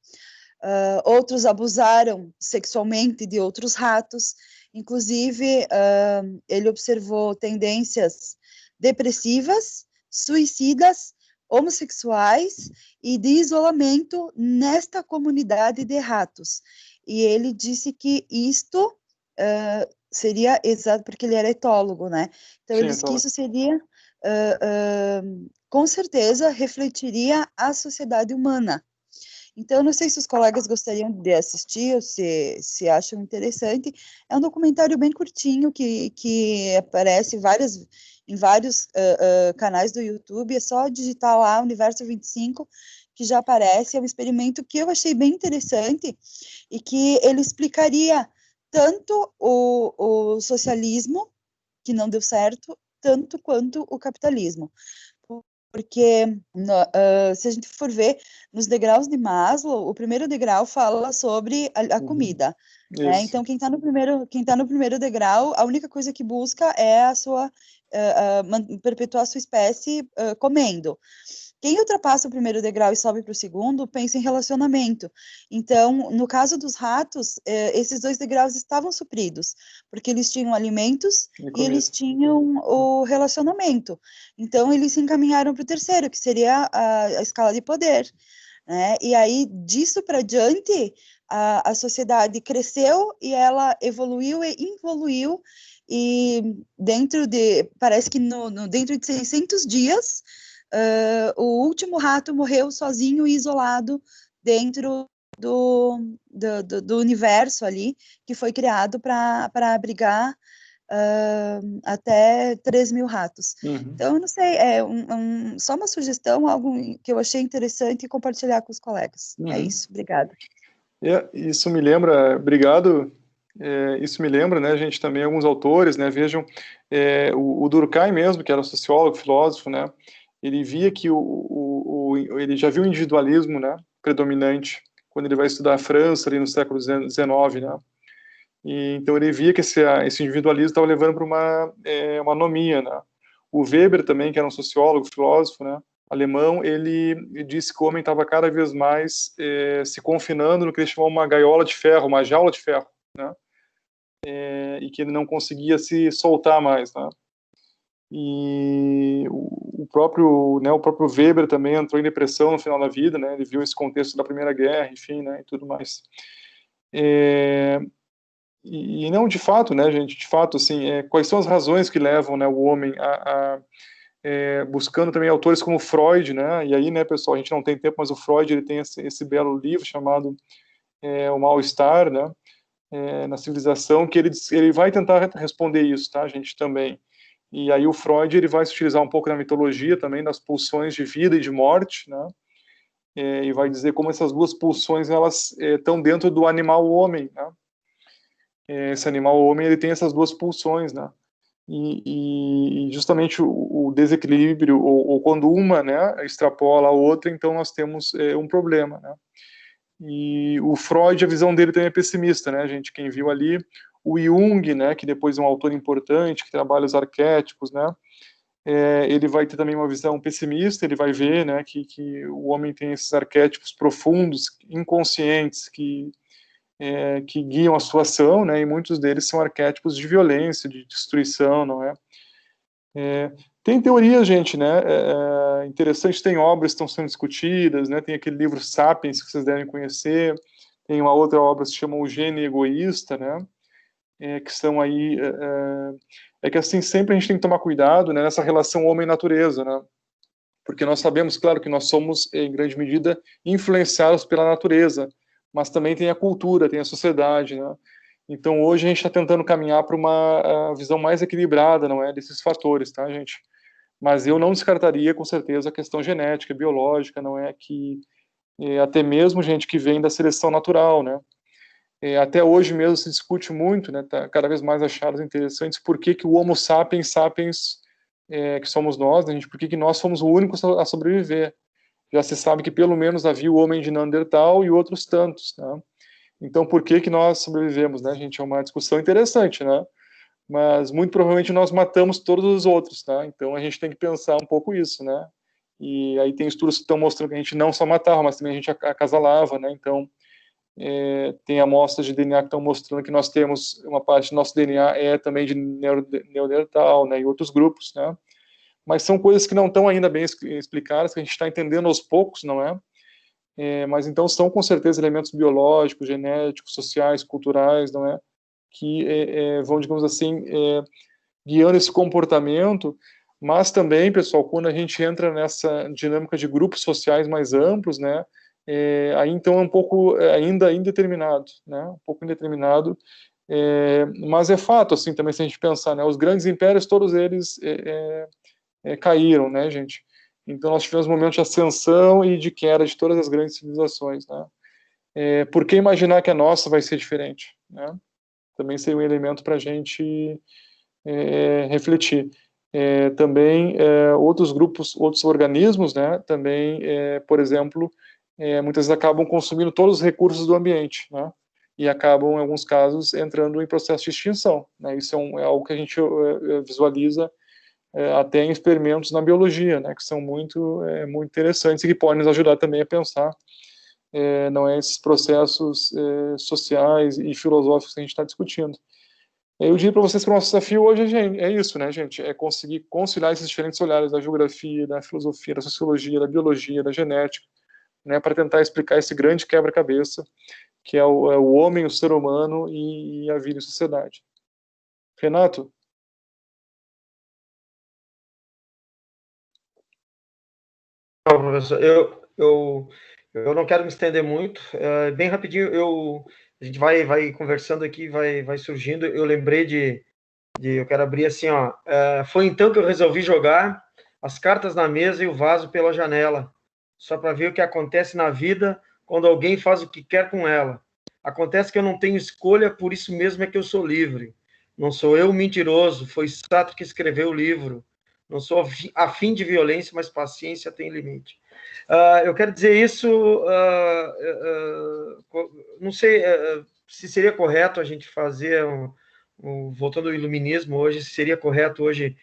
outros abusaram sexualmente de outros ratos. Inclusive, ele observou tendências depressivas, suicidas, homossexuais e de isolamento nesta comunidade de ratos. E ele disse que isto seria exato, porque ele era etólogo, né? Então, Sim, ele disse que isso seria, com certeza, refletiria a sociedade humana. Então, não sei se os colegas gostariam de assistir ou se acham interessante. É um documentário bem curtinho que aparece em vários canais do YouTube. É só digitar lá Universo 25, que já aparece. É um experimento que eu achei bem interessante e que ele explicaria tanto o socialismo, que não deu certo, tanto quanto o capitalismo. Porque se a gente for ver nos degraus de Maslow, o primeiro degrau fala sobre a comida. Né? Então, quem está no primeiro degrau, a única coisa que busca é a sua perpetuar a sua espécie comendo. Quem ultrapassa o primeiro degrau e sobe para o segundo, pensa em relacionamento. Então, no caso dos ratos, esses 2 degraus estavam supridos, porque eles tinham alimentos e eles tinham o relacionamento. Então, eles se encaminharam para o terceiro, que seria a escala de poder. Né? E aí, disso para diante, a sociedade cresceu e ela evoluiu e involuiu, e parece que dentro de 600 dias, o último rato morreu sozinho e isolado dentro do universo ali, que foi criado para abrigar até 3.000 ratos. Então, eu não sei, só uma sugestão, algo que eu achei interessante e compartilhar com os colegas. É isso, obrigada. Isso me lembra, obrigado. Isso me lembra, né, gente, também alguns autores, né, vejam, o Durkheim mesmo, que era um sociólogo, filósofo, né, ele via que ele já viu o individualismo, né, predominante quando ele vai estudar a França ali no século XIX, né, e então ele via que esse individualismo estava levando para uma anomia, né. O Weber também, que era um sociólogo, filósofo, né, alemão, ele disse que o homem estava cada vez mais se confinando no que ele chamou uma gaiola de ferro, uma jaula de ferro, né, e que ele não conseguia se soltar mais, né. E o próprio Weber também entrou em depressão no final da vida, né, ele viu esse contexto da Primeira Guerra, enfim, né, e tudo mais. E não, de fato, né, gente, de fato, assim, quais são as razões que levam, né, o homem buscando também autores como Freud, né, e aí, né, pessoal, a gente não tem tempo, mas o Freud, ele tem esse belo livro chamado O Mal-Estar, né, na civilização, que ele vai tentar responder isso, tá, gente, também. E aí o Freud, ele vai se utilizar um pouco da mitologia também, das pulsões de vida e de morte, né, e vai dizer como essas duas pulsões, elas estão dentro do animal homem, né, esse animal homem, ele tem essas duas pulsões, né, e justamente o desequilíbrio, ou quando uma, né, extrapola a outra, então nós temos um problema, né. E o Freud, a visão dele também é pessimista, né, gente, quem viu ali, o Jung, né, que depois é um autor importante, que trabalha os arquétipos, né, ele vai ter também uma visão pessimista, ele vai ver, né, que o homem tem esses arquétipos profundos, inconscientes, que guiam a sua ação, né, e muitos deles são arquétipos de violência, de destruição, não é? Tem teorias, gente, né, interessante, tem obras que estão sendo discutidas, né, tem aquele livro Sapiens, que vocês devem conhecer, tem uma outra obra que se chama O Gênio Egoísta, né, que são aí, que assim, sempre a gente tem que tomar cuidado, né, nessa relação homem-natureza, né, porque nós sabemos, claro, que nós somos, em grande medida, influenciados pela natureza, mas também tem a cultura, tem a sociedade, né, então hoje a gente está tentando caminhar para uma visão mais equilibrada, não é, desses fatores, tá, gente? Mas eu não descartaria, com certeza, a questão genética, biológica, não é, que até mesmo gente que vem da seleção natural, né, até hoje mesmo se discute muito, né, tá cada vez mais achados interessantes, por que o Homo sapiens sapiens, que somos nós, né, gente, por que nós somos o único a sobreviver? Já se sabe que pelo menos havia o homem de Neandertal e outros tantos, né? Então por que nós sobrevivemos, né, gente? É uma discussão interessante, né? Mas muito provavelmente nós matamos todos os outros, tá? Então a gente tem que pensar um pouco isso, né? E aí tem estudos que estão mostrando que a gente não só matava, mas também a gente acasalava, né? Então tem amostras de DNA que estão mostrando que nós temos uma parte do nosso DNA também de Neandertal, né, e outros grupos, né, mas são coisas que não estão ainda bem explicadas, que a gente está entendendo aos poucos, não é? Mas então são com certeza elementos biológicos, genéticos, sociais, culturais, não é? Que vão, digamos assim, guiando esse comportamento, mas também, pessoal, quando a gente entra nessa dinâmica de grupos sociais mais amplos, né, aí então é um pouco ainda indeterminado, né, um pouco indeterminado, mas é fato, assim, também se a gente pensar, né, os grandes impérios, todos eles caíram, né, gente, então nós tivemos momentos de ascensão e de queda de todas as grandes civilizações, né, por que imaginar que a nossa vai ser diferente, né, também seria um elemento para a gente refletir. Também outros grupos, outros organismos, né, também, por exemplo, muitas vezes acabam consumindo todos os recursos do ambiente, né, e acabam, em alguns casos, entrando em processo de extinção, né, isso é algo que a gente visualiza até em experimentos na biologia, né, que são muito interessantes e que podem nos ajudar também a pensar não é esses processos sociais e filosóficos que a gente está discutindo. Eu diria para vocês que o nosso desafio hoje é isso, né, gente? É conseguir conciliar esses diferentes olhares da geografia, da filosofia, da sociologia, da biologia, da genética, né, para tentar explicar esse grande quebra-cabeça que é o homem, o ser humano e a vida em sociedade. Renato? Não, professor, eu não quero me estender muito, bem rapidinho, a gente vai conversando aqui, vai surgindo, eu lembrei eu quero abrir assim, ó, foi então que eu resolvi jogar as cartas na mesa e o vaso pela janela, só para ver o que acontece na vida quando alguém faz o que quer com ela. Acontece que eu não tenho escolha, por isso mesmo é que eu sou livre. Não sou eu mentiroso, foi Sartre que escreveu o livro. Não sou afim de violência, mas paciência tem limite. Eu quero dizer isso, não sei se seria correto a gente fazer, voltando ao iluminismo hoje, se seria correto hoje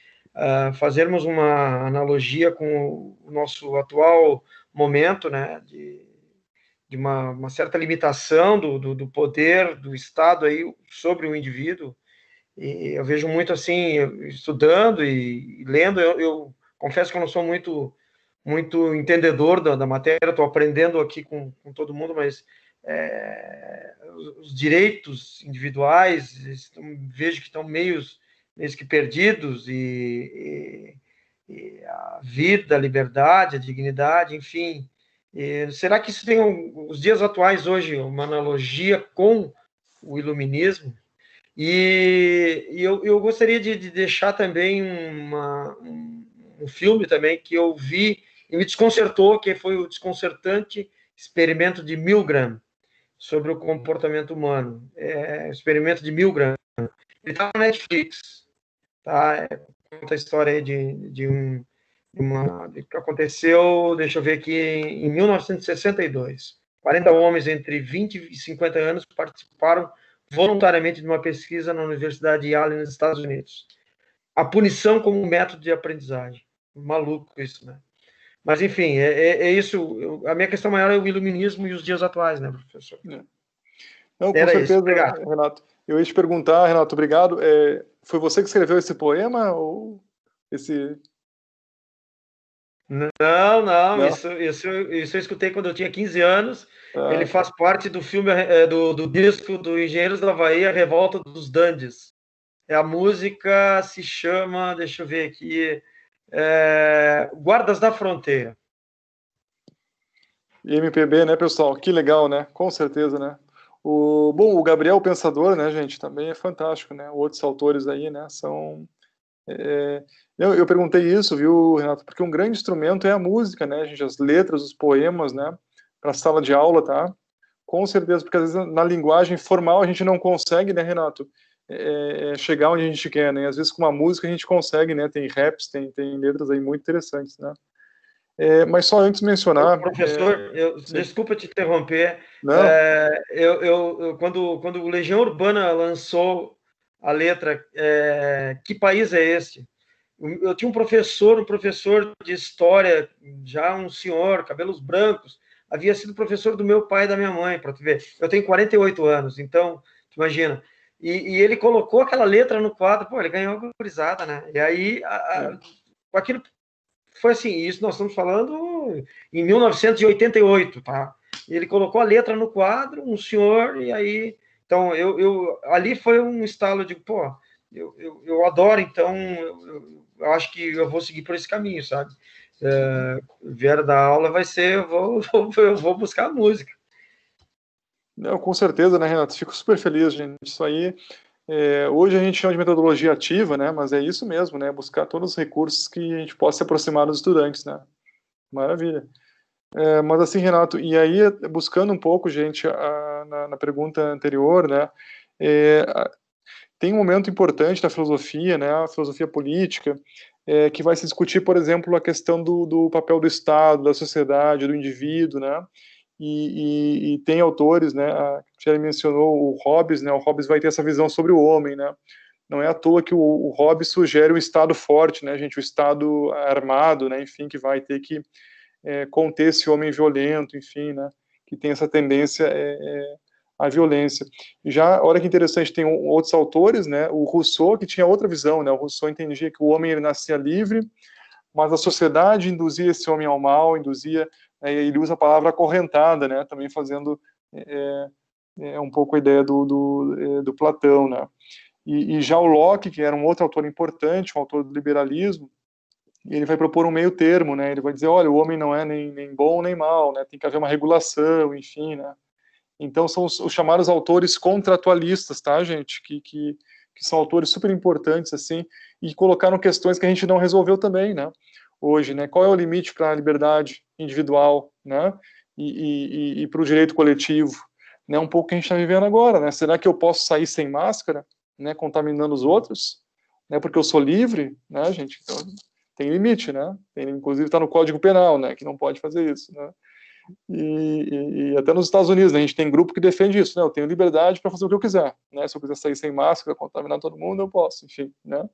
fazermos uma analogia com o nosso atual momento, né, de uma certa limitação do poder do Estado aí sobre o indivíduo. E eu vejo muito assim, estudando e lendo, eu confesso que eu não sou muito entendedor da matéria, estou aprendendo aqui com todo mundo, mas os direitos individuais vejo que estão meio que perdidos, e a vida, a liberdade, a dignidade, enfim. Será que isso tem os dias atuais hoje uma analogia com o iluminismo? E eu gostaria de deixar também um filme também que eu vi e me desconcertou, que foi o desconcertante Experimento de Milgram sobre o comportamento humano. Experimento de Milgram. Ele está na Netflix. Tá? Conta a história aí de que aconteceu, deixa eu ver aqui, em 1962. 40 homens entre 20 e 50 anos participaram voluntariamente de uma pesquisa na Universidade de Yale, nos Estados Unidos. a punição como método de aprendizagem. Maluco isso, né? Mas, enfim, é isso. A minha questão maior é o iluminismo e os dias atuais, né, professor? Não, com Era certeza, isso. Obrigado. Renato. Eu ia te perguntar, Renato, obrigado. Foi você que escreveu esse poema ou esse... Não. Isso eu escutei quando eu tinha 15 anos. Ele faz parte do filme, do disco do Engenheiros do Havaí, A Revolta dos Dandies. A música se chama, deixa eu ver aqui, Guardas da Fronteira. E MPB, né, pessoal? Que legal, né? Com certeza, né? Bom, o Gabriel Pensador, né, gente, também é fantástico, né? Outros autores aí, né, são... Eu perguntei isso, viu, Renato? Porque um grande instrumento é a música, né, gente? As letras, os poemas, né? Para a sala de aula, tá? Com certeza, porque às vezes na linguagem formal a gente não consegue, né, Renato? Chegar onde a gente quer, né? Às vezes com uma música a gente consegue, né? Tem raps, tem letras aí muito interessantes, né? Mas só antes de mencionar... Professor, desculpa te interromper. Não. Quando o Legião Urbana lançou a letra Que País é Esse? Eu tinha um professor de história, já um senhor, cabelos brancos, havia sido professor do meu pai e da minha mãe, para tu ver. Eu tenho 48 anos, então, tu imagina. E ele colocou aquela letra no quadro, pô, ele ganhou a gurizada, né? E aí, aquilo foi assim, isso nós estamos falando em 1988, tá? Ele colocou a letra no quadro, um senhor, e aí... Então, ali foi um estalo de, pô, eu adoro, então, eu acho que eu vou seguir por esse caminho, sabe? Vier da aula vai ser, eu vou buscar a música. Não, com certeza, né, Renato? Fico super feliz, gente. Isso aí, hoje a gente chama de metodologia ativa, né? Mas é isso mesmo, né? Buscar todos os recursos que a gente possa se aproximar dos estudantes, né? Maravilha. Mas assim, Renato, e aí, buscando um pouco, gente, na pergunta anterior, né? Tem um momento importante na filosofia, né? A filosofia política, que vai se discutir, por exemplo, a questão do papel do Estado, da sociedade, do indivíduo, né? E tem autores, né? Já mencionou o Hobbes, né? O Hobbes vai ter essa visão sobre o homem, né? Não é à toa que o Hobbes sugere um Estado forte, né, gente? O Estado armado, né? Enfim, que vai ter que conter esse homem violento, enfim, né? Que tem essa tendência à violência. Já, olha que interessante, tem outros autores, né? O Rousseau, que tinha outra visão, né? O Rousseau entendia que o homem ele nascia livre, mas a sociedade induzia esse homem ao mal, ele usa a palavra acorrentada, né? Também fazendo um pouco a ideia do Platão, né? E já o Locke, que era um outro autor importante, um autor do liberalismo, ele vai propor um meio termo, né? Ele vai dizer, olha, o homem não é nem bom nem mal, né? Tem que haver uma regulação, enfim, né? Então são os chamados autores contratualistas, tá, gente? Que são autores super importantes, assim, e colocaram questões que a gente não resolveu também, né? Hoje, né? Qual é o limite para a liberdade individual, né? E para o direito coletivo, né? Um pouco que a gente está vivendo agora, né? Será que eu posso sair sem máscara, né? Contaminando os outros, né? Porque eu sou livre, né, gente? Então, tem limite, né? Inclusive está no Código Penal, né? Que não pode fazer isso, né? E até nos Estados Unidos, né, a gente tem grupo que defende isso, né? Eu tenho liberdade para fazer o que eu quiser, né? Se eu quiser sair sem máscara, contaminar todo mundo, eu posso, enfim, né?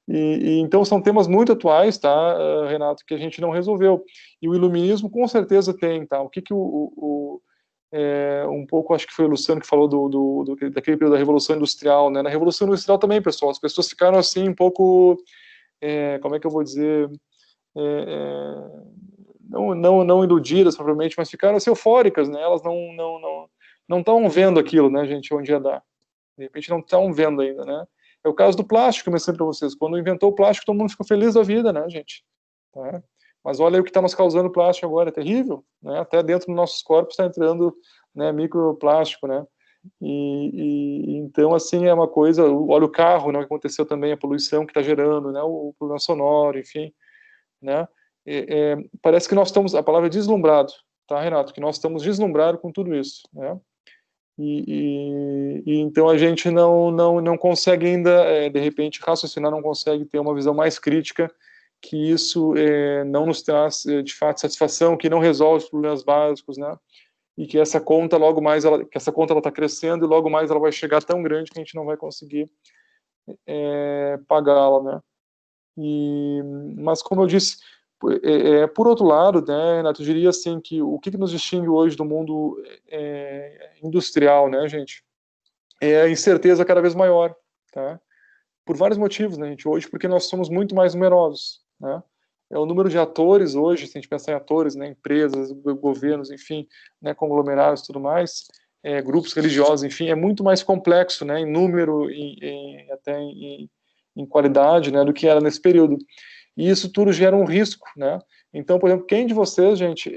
Então são temas muito atuais, tá, Renato, que a gente não resolveu. E o iluminismo com certeza tem, tá? O que um pouco, acho que foi o Luciano que falou daquele período da Revolução Industrial, né? Na Revolução Industrial também, pessoal, as pessoas ficaram assim um pouco, como é que eu vou dizer, não iludidas propriamente, mas ficaram assim, eufóricas, né? Elas não estão vendo aquilo, né, gente, onde ia dar. De repente não estão vendo ainda, né? É o caso do plástico, que eu mencionei para vocês. Quando inventou o plástico, todo mundo ficou feliz da vida, né, gente? Tá? Mas olha aí o que está nos causando plástico agora, é terrível, né? Até dentro dos nossos corpos está entrando, né, microplástico, né? Então, assim, é uma coisa, olha o carro, né, o que aconteceu também, a poluição que está gerando, né, o problema sonoro, enfim, né? Parece que nós estamos, a palavra é deslumbrado, tá, Renato? Que nós estamos deslumbrados com tudo isso, né? Então a gente não consegue ainda, de repente, raciocinar, não consegue ter uma visão mais crítica, que isso não nos traz, de fato, satisfação, que não resolve os problemas básicos, né? E que essa conta, logo mais, ela está crescendo e logo mais ela vai chegar tão grande que a gente não vai conseguir pagá-la, né? Mas, como eu disse, por outro lado, né, Renato, eu diria assim que o que nos distingue hoje do mundo industrial, né, gente, é a incerteza cada vez maior, tá? Por vários motivos, né, gente, hoje, porque nós somos muito mais numerosos, né? O número de atores hoje, se a gente pensar em atores, né, empresas, governos, enfim, né, conglomerados e tudo mais, grupos religiosos, enfim, é muito mais complexo, né, em número, até em qualidade, né, do que era nesse período. E isso tudo gera um risco, né? Então, por exemplo, quem de vocês, gente,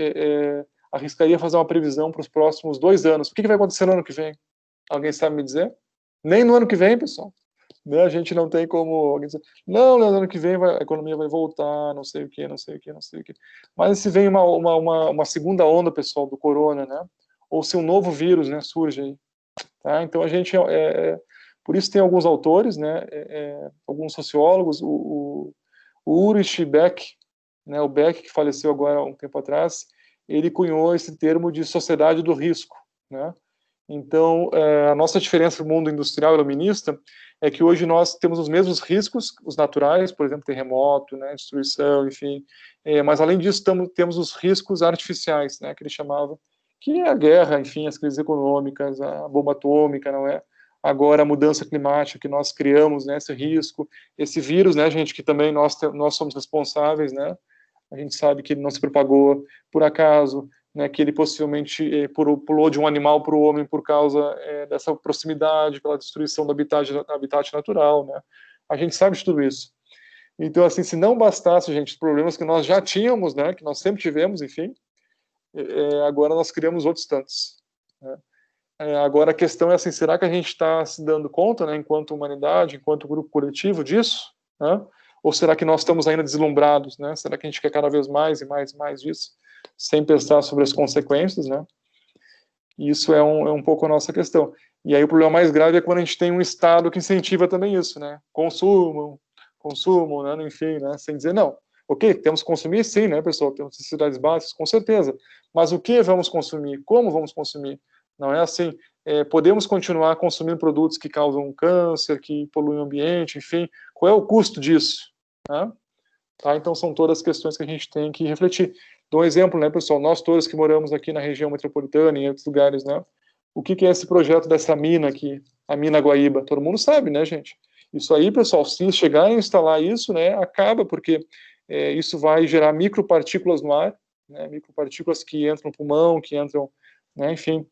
arriscaria fazer uma previsão para os próximos 2 anos? O que vai acontecer no ano que vem? Alguém sabe me dizer? Nem no ano que vem, pessoal. Né? A gente não tem como dizer, não, no ano que vem a economia vai voltar, não sei o que, não sei o que, não sei o que. Mas se vem uma segunda onda, pessoal, do corona, né? Ou se um novo vírus, né, surge aí. Tá? Então a gente por isso tem alguns autores, né, alguns sociólogos, o Ulrich Beck, né, o Beck que faleceu agora há um tempo atrás, ele cunhou esse termo de sociedade do risco, né? Então, a nossa diferença do mundo industrial iluminista é que hoje nós temos os mesmos riscos, os naturais, por exemplo, terremoto, né, destruição, enfim, mas além disso temos os riscos artificiais, né, que ele chamava, que é a guerra, enfim, as crises econômicas, a bomba atômica, não é? Agora a mudança climática que nós criamos, né, esse risco, esse vírus, né, gente, que também nós somos responsáveis, né? A gente sabe que ele não se propagou por acaso, né, que ele possivelmente pulou de um animal para o homem por causa dessa proximidade, pela destruição do habitat natural, né? A gente sabe de tudo isso. Então, assim, se não bastasse, gente, os problemas que nós já tínhamos, né, que nós sempre tivemos, enfim, agora nós criamos outros tantos, né? Agora a questão é assim, será que a gente está se dando conta, né, enquanto humanidade, enquanto grupo coletivo disso, né? Ou será que nós estamos ainda deslumbrados, né? Será que a gente quer cada vez mais e mais e mais disso, sem pensar sobre as consequências, né? Isso é um pouco a nossa questão. E aí o problema mais grave é quando a gente tem um Estado que incentiva também isso, né? Consumam, né? Enfim, né? Sem dizer não. Ok, temos que consumir, sim, né, pessoal? Temos necessidades básicas, com certeza. Mas o que vamos consumir? Como vamos consumir? Não é assim, podemos continuar consumindo produtos que causam câncer, que poluem o ambiente, enfim, qual é o custo disso? Né? Tá? Então são todas questões que a gente tem que refletir. Dou um exemplo, né, pessoal, nós todos que moramos aqui na região metropolitana e em outros lugares, né, o que é esse projeto dessa mina aqui, a mina Guaíba? Todo mundo sabe, né, gente? Isso aí, pessoal, se chegar a instalar isso, né, acaba, porque isso vai gerar micropartículas no ar, né, micropartículas que entram no pulmão, que entram, né, enfim,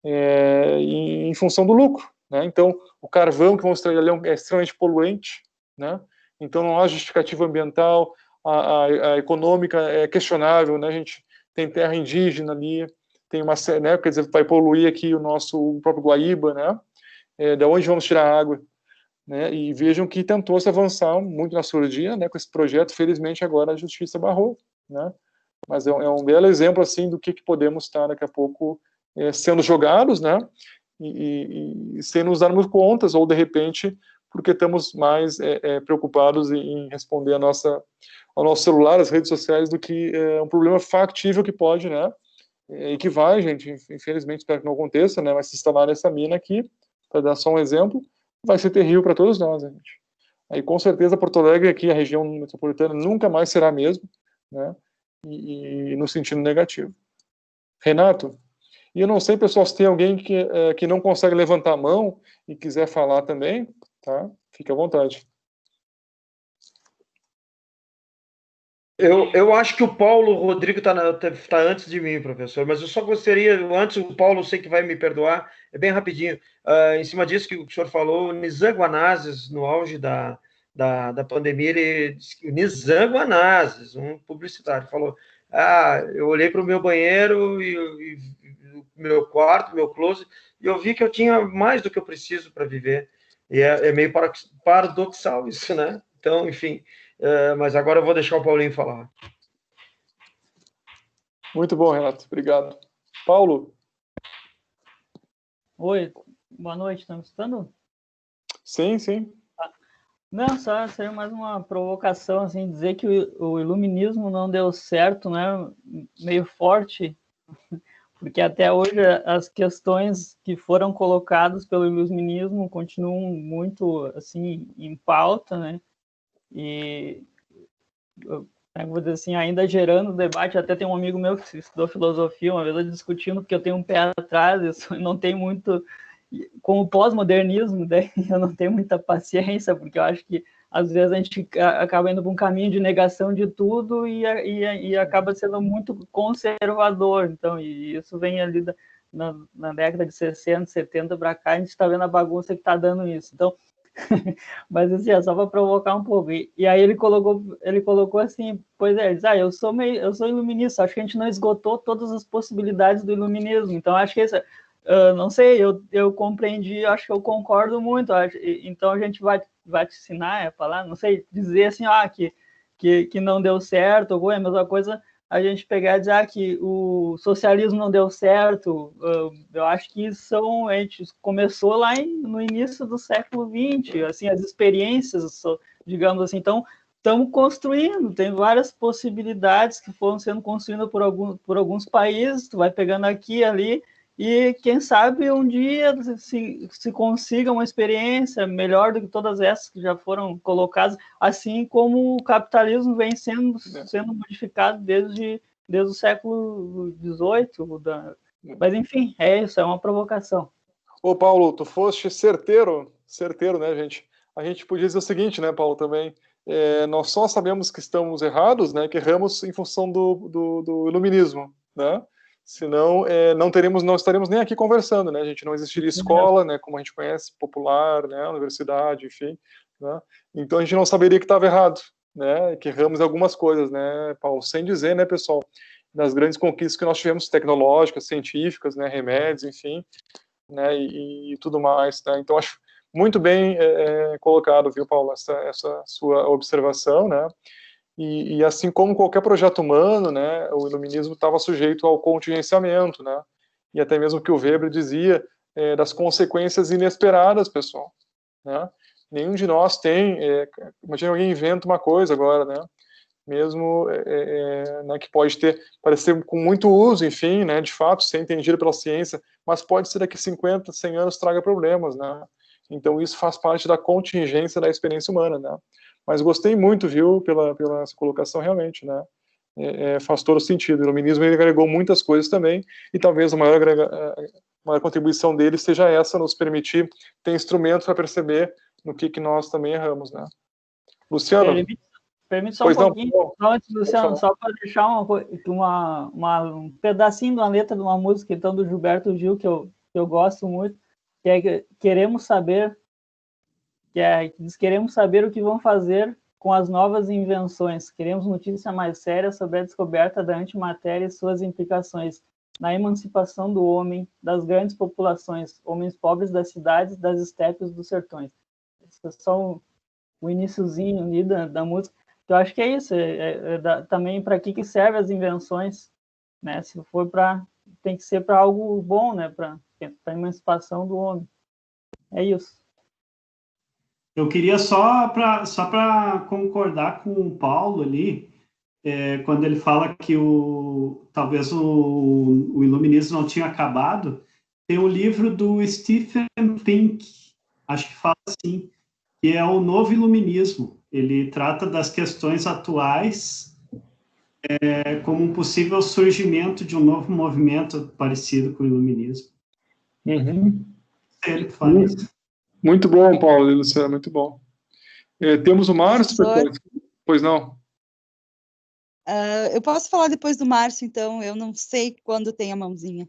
em função do lucro, né? Então, o carvão que vamos extrair ali é extremamente poluente, né? Então, não há justificativa ambiental, a econômica é questionável, né? A gente tem terra indígena ali, tem uma, né? Quer dizer, vai poluir aqui o próprio Guaíba, né? Da onde vamos tirar a água, né? E vejam que tentou-se avançar muito na surgia, né? Com esse projeto, felizmente agora a justiça barrou, né? Mas é um belo exemplo assim do que podemos estar daqui a pouco sendo jogados, né, e sem nos darmos contas, ou de repente, porque estamos mais preocupados em responder ao nosso celular, às redes sociais, do que um problema factível que pode, né, e que vai, gente, infelizmente, espero que não aconteça, né, mas se instalar essa mina aqui, para dar só um exemplo, vai ser terrível para todos nós, né, gente. Aí, com certeza, Porto Alegre, aqui, a região metropolitana, nunca mais será a mesma, né, e no sentido negativo. Renato? E eu não sei, pessoal, se tem alguém que não consegue levantar a mão e quiser falar também, tá? Fique à vontade. Eu acho que o Paulo Rodrigo está antes de mim, professor, mas eu só gostaria, antes o Paulo, sei que vai me perdoar, é bem rapidinho, em cima disso que o senhor falou, Nizam Guanazes, no auge da pandemia, ele disse que o Nizam Guanazes, um publicitário, falou, eu olhei para o meu banheiro e meu quarto, meu closet, e eu vi que eu tinha mais do que eu preciso para viver, e é meio paradoxal isso, né? Então, enfim... mas agora eu vou deixar o Paulinho falar. Muito bom, Renato. Obrigado. Paulo? Oi, boa noite. Estão me escutando? Sim, sim. Não, só seria mais uma provocação, assim, dizer que o iluminismo não deu certo, né? Meio forte, porque até hoje as questões que foram colocadas pelo iluminismo continuam muito, assim, em pauta, né? E eu vou dizer assim, ainda gerando debate, até tem um amigo meu que estudou filosofia, uma vez discutindo, porque eu tenho um pé atrás, eu não tenho muito, com o pós-modernismo, daí eu não tenho muita paciência, porque eu acho que às vezes a gente acaba indo para um caminho de negação de tudo e acaba sendo muito conservador, então, e isso vem ali na década de 60, 70 para cá, a gente está vendo a bagunça que está dando isso, então, mas assim, é só para provocar um pouco. E aí ele colocou assim, pois é, ele diz, eu sou iluminista, acho que a gente não esgotou todas as possibilidades do iluminismo, então acho que isso, não sei, eu compreendi, acho que eu concordo muito, então a gente vai vaticinar, falar, não sei, dizer assim, que não deu certo, ou é a mesma coisa a gente pegar e dizer que o socialismo não deu certo. Eu acho que a gente começou lá no início do século XX, assim, as experiências, digamos assim, então estamos construindo, tem várias possibilidades que foram sendo construídas por alguns países, tu vai pegando aqui e ali, e quem sabe um dia se consiga uma experiência melhor do que todas essas que já foram colocadas, assim como o capitalismo vem sendo modificado desde o século XVIII. Mas, enfim, é isso, é uma provocação. Ô, Paulo, tu foste certeiro, né, gente? A gente podia dizer o seguinte, né, Paulo, também, nós só sabemos que estamos errados, né, que erramos em função do iluminismo, né? Senão não estaremos nem aqui conversando, né? A gente não existiria escola, né, como a gente conhece, popular, né, universidade, enfim, né? Então a gente não saberia que estava errado, né? Que erramos em algumas coisas, né, Paulo? Sem dizer, né, pessoal, das grandes conquistas que nós tivemos tecnológicas, científicas, né, remédios, enfim, né, e tudo mais, tá? Então acho muito bem colocado, viu, Paulo, essa sua observação, né? E assim como qualquer projeto humano, né, o iluminismo estava sujeito ao contingenciamento, né, e até mesmo que o Weber dizia das consequências inesperadas, pessoal, né. Nenhum de nós tem, imagina alguém inventa uma coisa agora, né, mesmo né, que pode parecer com muito uso, enfim, né, de fato, ser entendido pela ciência, mas pode ser daqui 50, 100 anos traga problemas, né. Então isso faz parte da contingência da experiência humana, né. Mas gostei muito, viu, pela sua colocação, realmente, né? Faz todo sentido. O iluminismo ele agregou muitas coisas também, e talvez a maior contribuição dele seja essa, nos permitir ter instrumentos para perceber no que nós também erramos, né? Luciano? Permite só um pouquinho, só antes, Luciano, só para deixar um pedacinho de uma letra de uma música, então, do Gilberto Gil, que eu gosto muito, que é Queremos Saber, que diz: queremos saber o que vão fazer com as novas invenções. Queremos notícia mais séria sobre a descoberta da antimatéria e suas implicações na emancipação do homem, das grandes populações, homens pobres das cidades, das estepes, dos sertões. Esse é só o iniciozinho ali da música. Eu acho que é isso. Também para que servem as invenções, né? Se for tem que ser para algo bom, né? Para a emancipação do homem. É isso. Eu queria só para concordar com o Paulo ali, quando ele fala que talvez o iluminismo não tinha acabado, tem um livro do Stephen Pink, acho que fala assim, que é o Novo Iluminismo. Ele trata das questões atuais como um possível surgimento de um novo movimento parecido com o iluminismo. Uhum. Ele que fala isso. Muito bom, Paulo e Luciano, muito bom. Temos o Márcio, pois não? Eu posso falar depois do Márcio, então, eu não sei quando tem a mãozinha.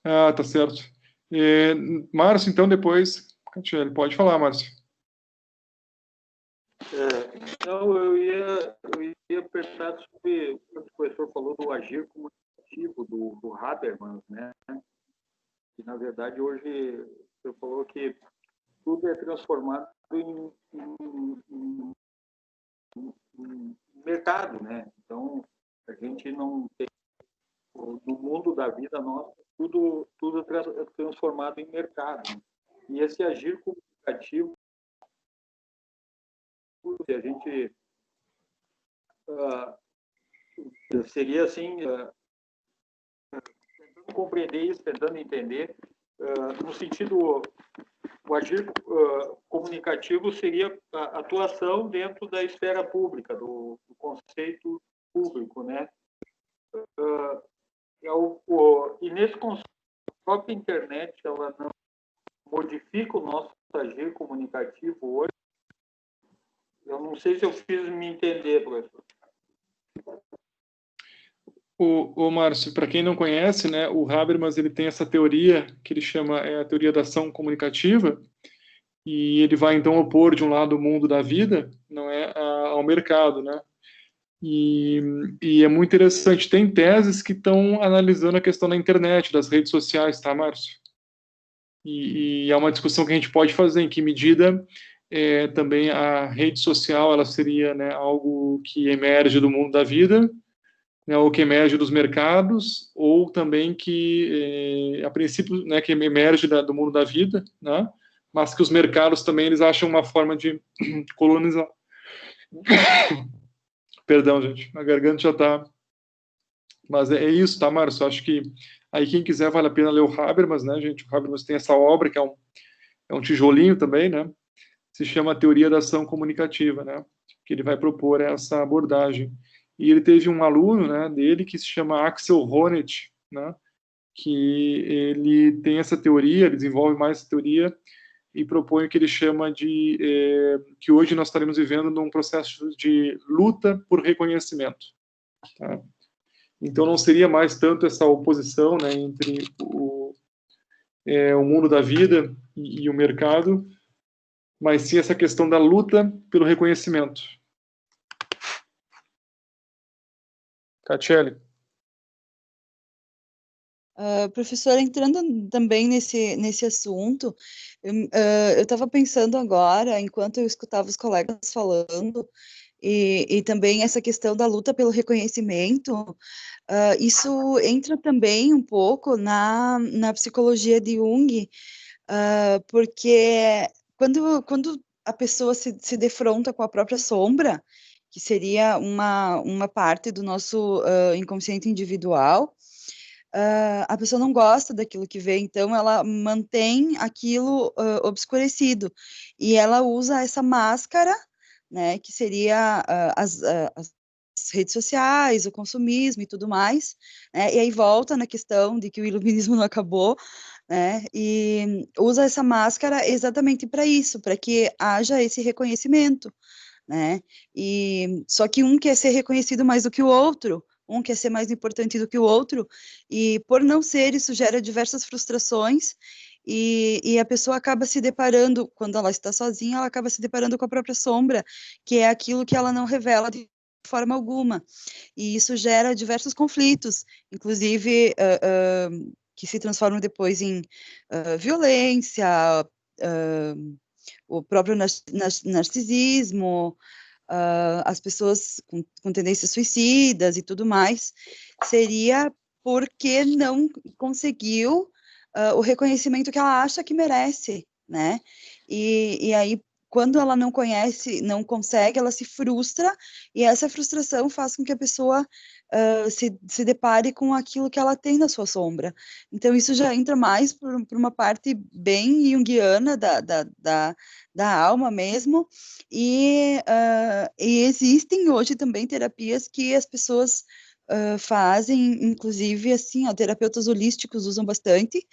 Ah, tá certo. Márcio, então, depois, ele pode falar, Márcio. Então, eu ia perguntar sobre o que o professor falou do agir comunicativo do Habermas, né? Que, na verdade, hoje, você falou que tudo é transformado em mercado, né? Então, a gente não tem, no mundo da vida nossa, tudo é transformado em mercado. E esse agir comunicativo, se a gente seria assim, tentando compreender isso, tentando entender, no sentido o agir comunicativo seria a atuação dentro da esfera pública, do conceito público, né? E nesse conceito, a própria internet, ela não modifica o nosso agir comunicativo hoje. Eu não sei se eu fiz me entender, professor. O Márcio, para quem não conhece, né, o Habermas ele tem essa teoria que ele chama a teoria da ação comunicativa, e ele vai então opor de um lado o mundo da vida, não é, ao mercado, né? E é muito interessante. Tem teses que estão analisando a questão da internet, das redes sociais, tá, Márcio? E é uma discussão que a gente pode fazer, em que medida também a rede social ela seria, né, algo que emerge do mundo da vida, né, ou que emerge dos mercados, ou também que, a princípio, né, que emerge do mundo da vida, né, mas que os mercados também eles acham uma forma de colonizar. Perdão, gente, a garganta já está... Mas é isso, tá, Márcio? Acho que aí quem quiser vale a pena ler o Habermas, né, gente? O Habermas tem essa obra que é um tijolinho também, né? Se chama Teoria da Ação Comunicativa, né? Que ele vai propor essa abordagem. E ele teve um aluno, né, dele que se chama Axel Honneth, né? Que ele tem essa teoria, ele desenvolve mais essa teoria e propõe o que ele chama de que hoje nós estaremos vivendo num processo de luta por reconhecimento. Tá? Então não seria mais tanto essa oposição, né, entre o mundo da vida e o mercado, mas sim essa questão da luta pelo reconhecimento. Catiele. Professor, entrando também nesse assunto, eu estava pensando agora, enquanto eu escutava os colegas falando, e também essa questão da luta pelo reconhecimento, isso entra também um pouco na psicologia de Jung, porque quando a pessoa se defronta com a própria sombra, que seria uma parte do nosso inconsciente individual, a pessoa não gosta daquilo que vê, então ela mantém aquilo obscurecido, e ela usa essa máscara, né, que seria as redes sociais, o consumismo e tudo mais, né, e aí volta na questão de que o iluminismo não acabou, né, e usa essa máscara exatamente para isso, para que haja esse reconhecimento, né, e só que um quer ser reconhecido mais do que o outro, um quer ser mais importante do que o outro, e por não ser, isso gera diversas frustrações, e a pessoa acaba se deparando, quando ela está sozinha, ela acaba se deparando com a própria sombra, que é aquilo que ela não revela de forma alguma, e isso gera diversos conflitos, inclusive que se transformam depois em violência, o próprio narcisismo, as pessoas com tendências suicidas e tudo mais, seria porque não conseguiu o reconhecimento que ela acha que merece, né? E aí, quando ela não consegue, ela se frustra, e essa frustração faz com que a pessoa se depare com aquilo que ela tem na sua sombra. Então, isso já entra mais por uma parte bem junguiana da alma mesmo, e existem hoje também terapias que as pessoas fazem, inclusive, assim, terapeutas holísticos usam bastante,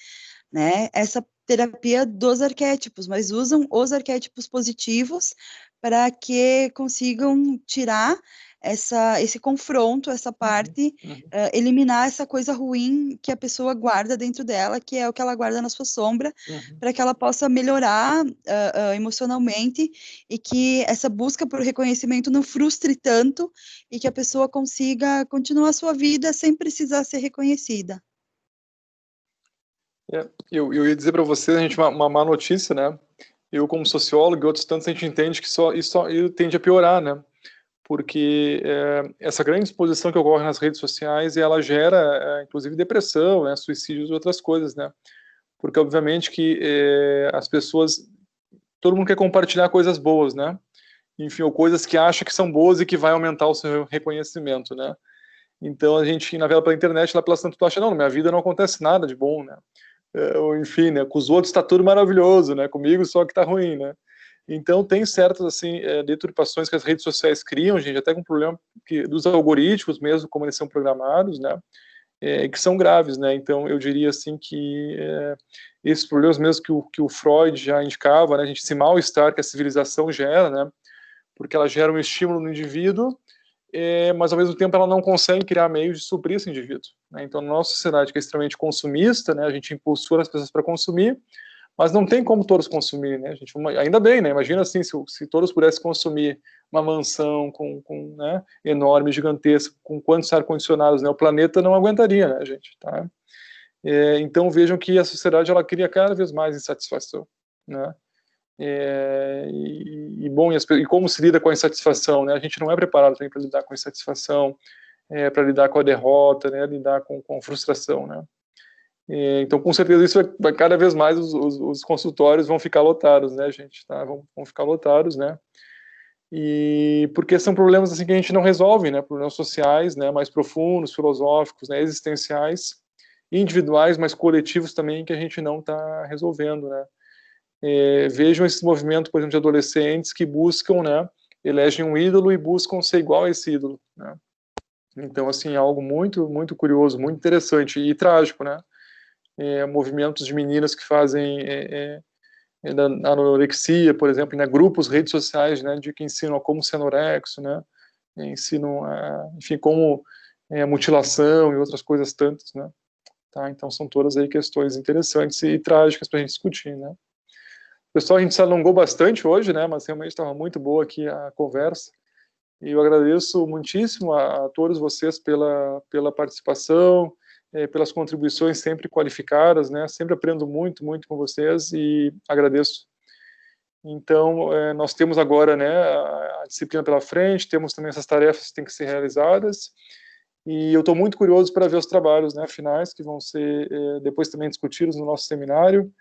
né, essa terapia dos arquétipos, mas usam os arquétipos positivos para que consigam tirar esse confronto, essa parte, eliminar essa coisa ruim que a pessoa guarda dentro dela, que é o que ela guarda na sua sombra, para que ela possa melhorar emocionalmente, e que essa busca por reconhecimento não frustre tanto, e que a pessoa consiga continuar a sua vida sem precisar ser reconhecida. Eu ia dizer para vocês, a gente, uma má notícia, né? Eu, como sociólogo e outros tantos, a gente entende que isso tende a piorar, né? Porque essa grande exposição que ocorre nas redes sociais, ela gera, inclusive, depressão, né? Suicídios e outras coisas, né? Porque, obviamente, que as pessoas... Todo mundo quer compartilhar coisas boas, né? Enfim, ou coisas que acha que são boas e que vai aumentar o seu reconhecimento, né? Então, a gente navega pela internet, lá pela Santo acha, não, na minha vida não acontece nada de bom, né? ou enfim, né, com os outros está tudo maravilhoso, né, comigo só que está ruim, né. Então tem certas assim deturpações que as redes sociais criam, gente, até com problema dos algoritmos mesmo, como eles são programados, né, que são graves, né. Então eu diria assim que esses problemas mesmo que o Freud já indicava, né, a gente, esse mal-estar que a civilização gera, né, porque ela gera um estímulo no indivíduo, mas ao mesmo tempo ela não consegue criar meios de suprir esse indivíduo, né? Então, na nossa sociedade que é extremamente consumista, né, a gente impulsiona as pessoas para consumir, mas não tem como todos consumir, né? Ainda bem, né? Imagina assim, se todos pudessem consumir uma mansão né, enorme, gigantesca, com quantos ar-condicionados, né? O planeta não aguentaria, né, gente? Tá? Então vejam que a sociedade ela cria cada vez mais insatisfação, né? E como se lida com a insatisfação, né? A gente não é preparado também para lidar com a insatisfação, para lidar com a derrota, né? Lidar com a frustração, né? Então, com certeza, isso vai cada vez mais os consultórios vão ficar lotados, né, gente? Tá? Vão ficar lotados, né? E porque são problemas assim que a gente não resolve, né? Problemas sociais, né? Mais profundos, filosóficos, né? Existenciais, individuais, mas coletivos também que a gente não está resolvendo, né? Vejam esse movimento, por exemplo, de adolescentes que buscam, né, elegem um ídolo e buscam ser igual a esse ídolo, né? Então, assim, é algo muito, muito curioso, muito interessante e trágico, né? Movimentos de meninas que fazem da anorexia, por exemplo, né, grupos, redes sociais, né, de que ensinam a como ser anorexo, né? Ensinam, enfim, como mutilação e outras coisas tantas, né? Tá? Então, são todas aí questões interessantes e trágicas para a gente discutir, né? Pessoal, a gente se alongou bastante hoje, né, mas realmente estava muito boa aqui a conversa. E eu agradeço muitíssimo a todos vocês pela participação, pelas contribuições sempre qualificadas, né, sempre aprendo muito, muito com vocês e agradeço. Então, nós temos agora, né, a disciplina pela frente, temos também essas tarefas que têm que ser realizadas, e eu estou muito curioso para ver os trabalhos, né, finais, que vão ser depois também discutidos no nosso seminário.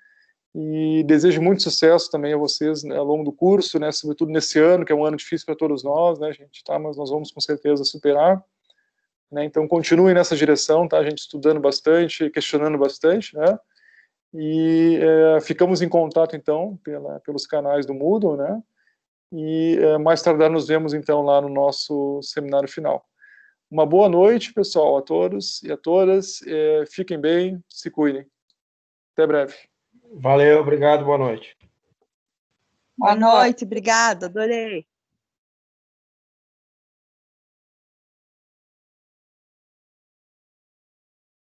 E desejo muito sucesso também a vocês, né, ao longo do curso, né, sobretudo nesse ano, que é um ano difícil para todos nós, né, gente, tá, mas nós vamos com certeza superar, né, então continuem nessa direção, tá, a gente estudando bastante, questionando bastante, né, e ficamos em contato, então, pelos canais do Moodle, né, e mais tardar nos vemos, então, lá no nosso seminário final. Uma boa noite, pessoal, a todos e a todas, fiquem bem, se cuidem. Até breve. Valeu, obrigado, boa noite. Boa noite, obrigada, adorei.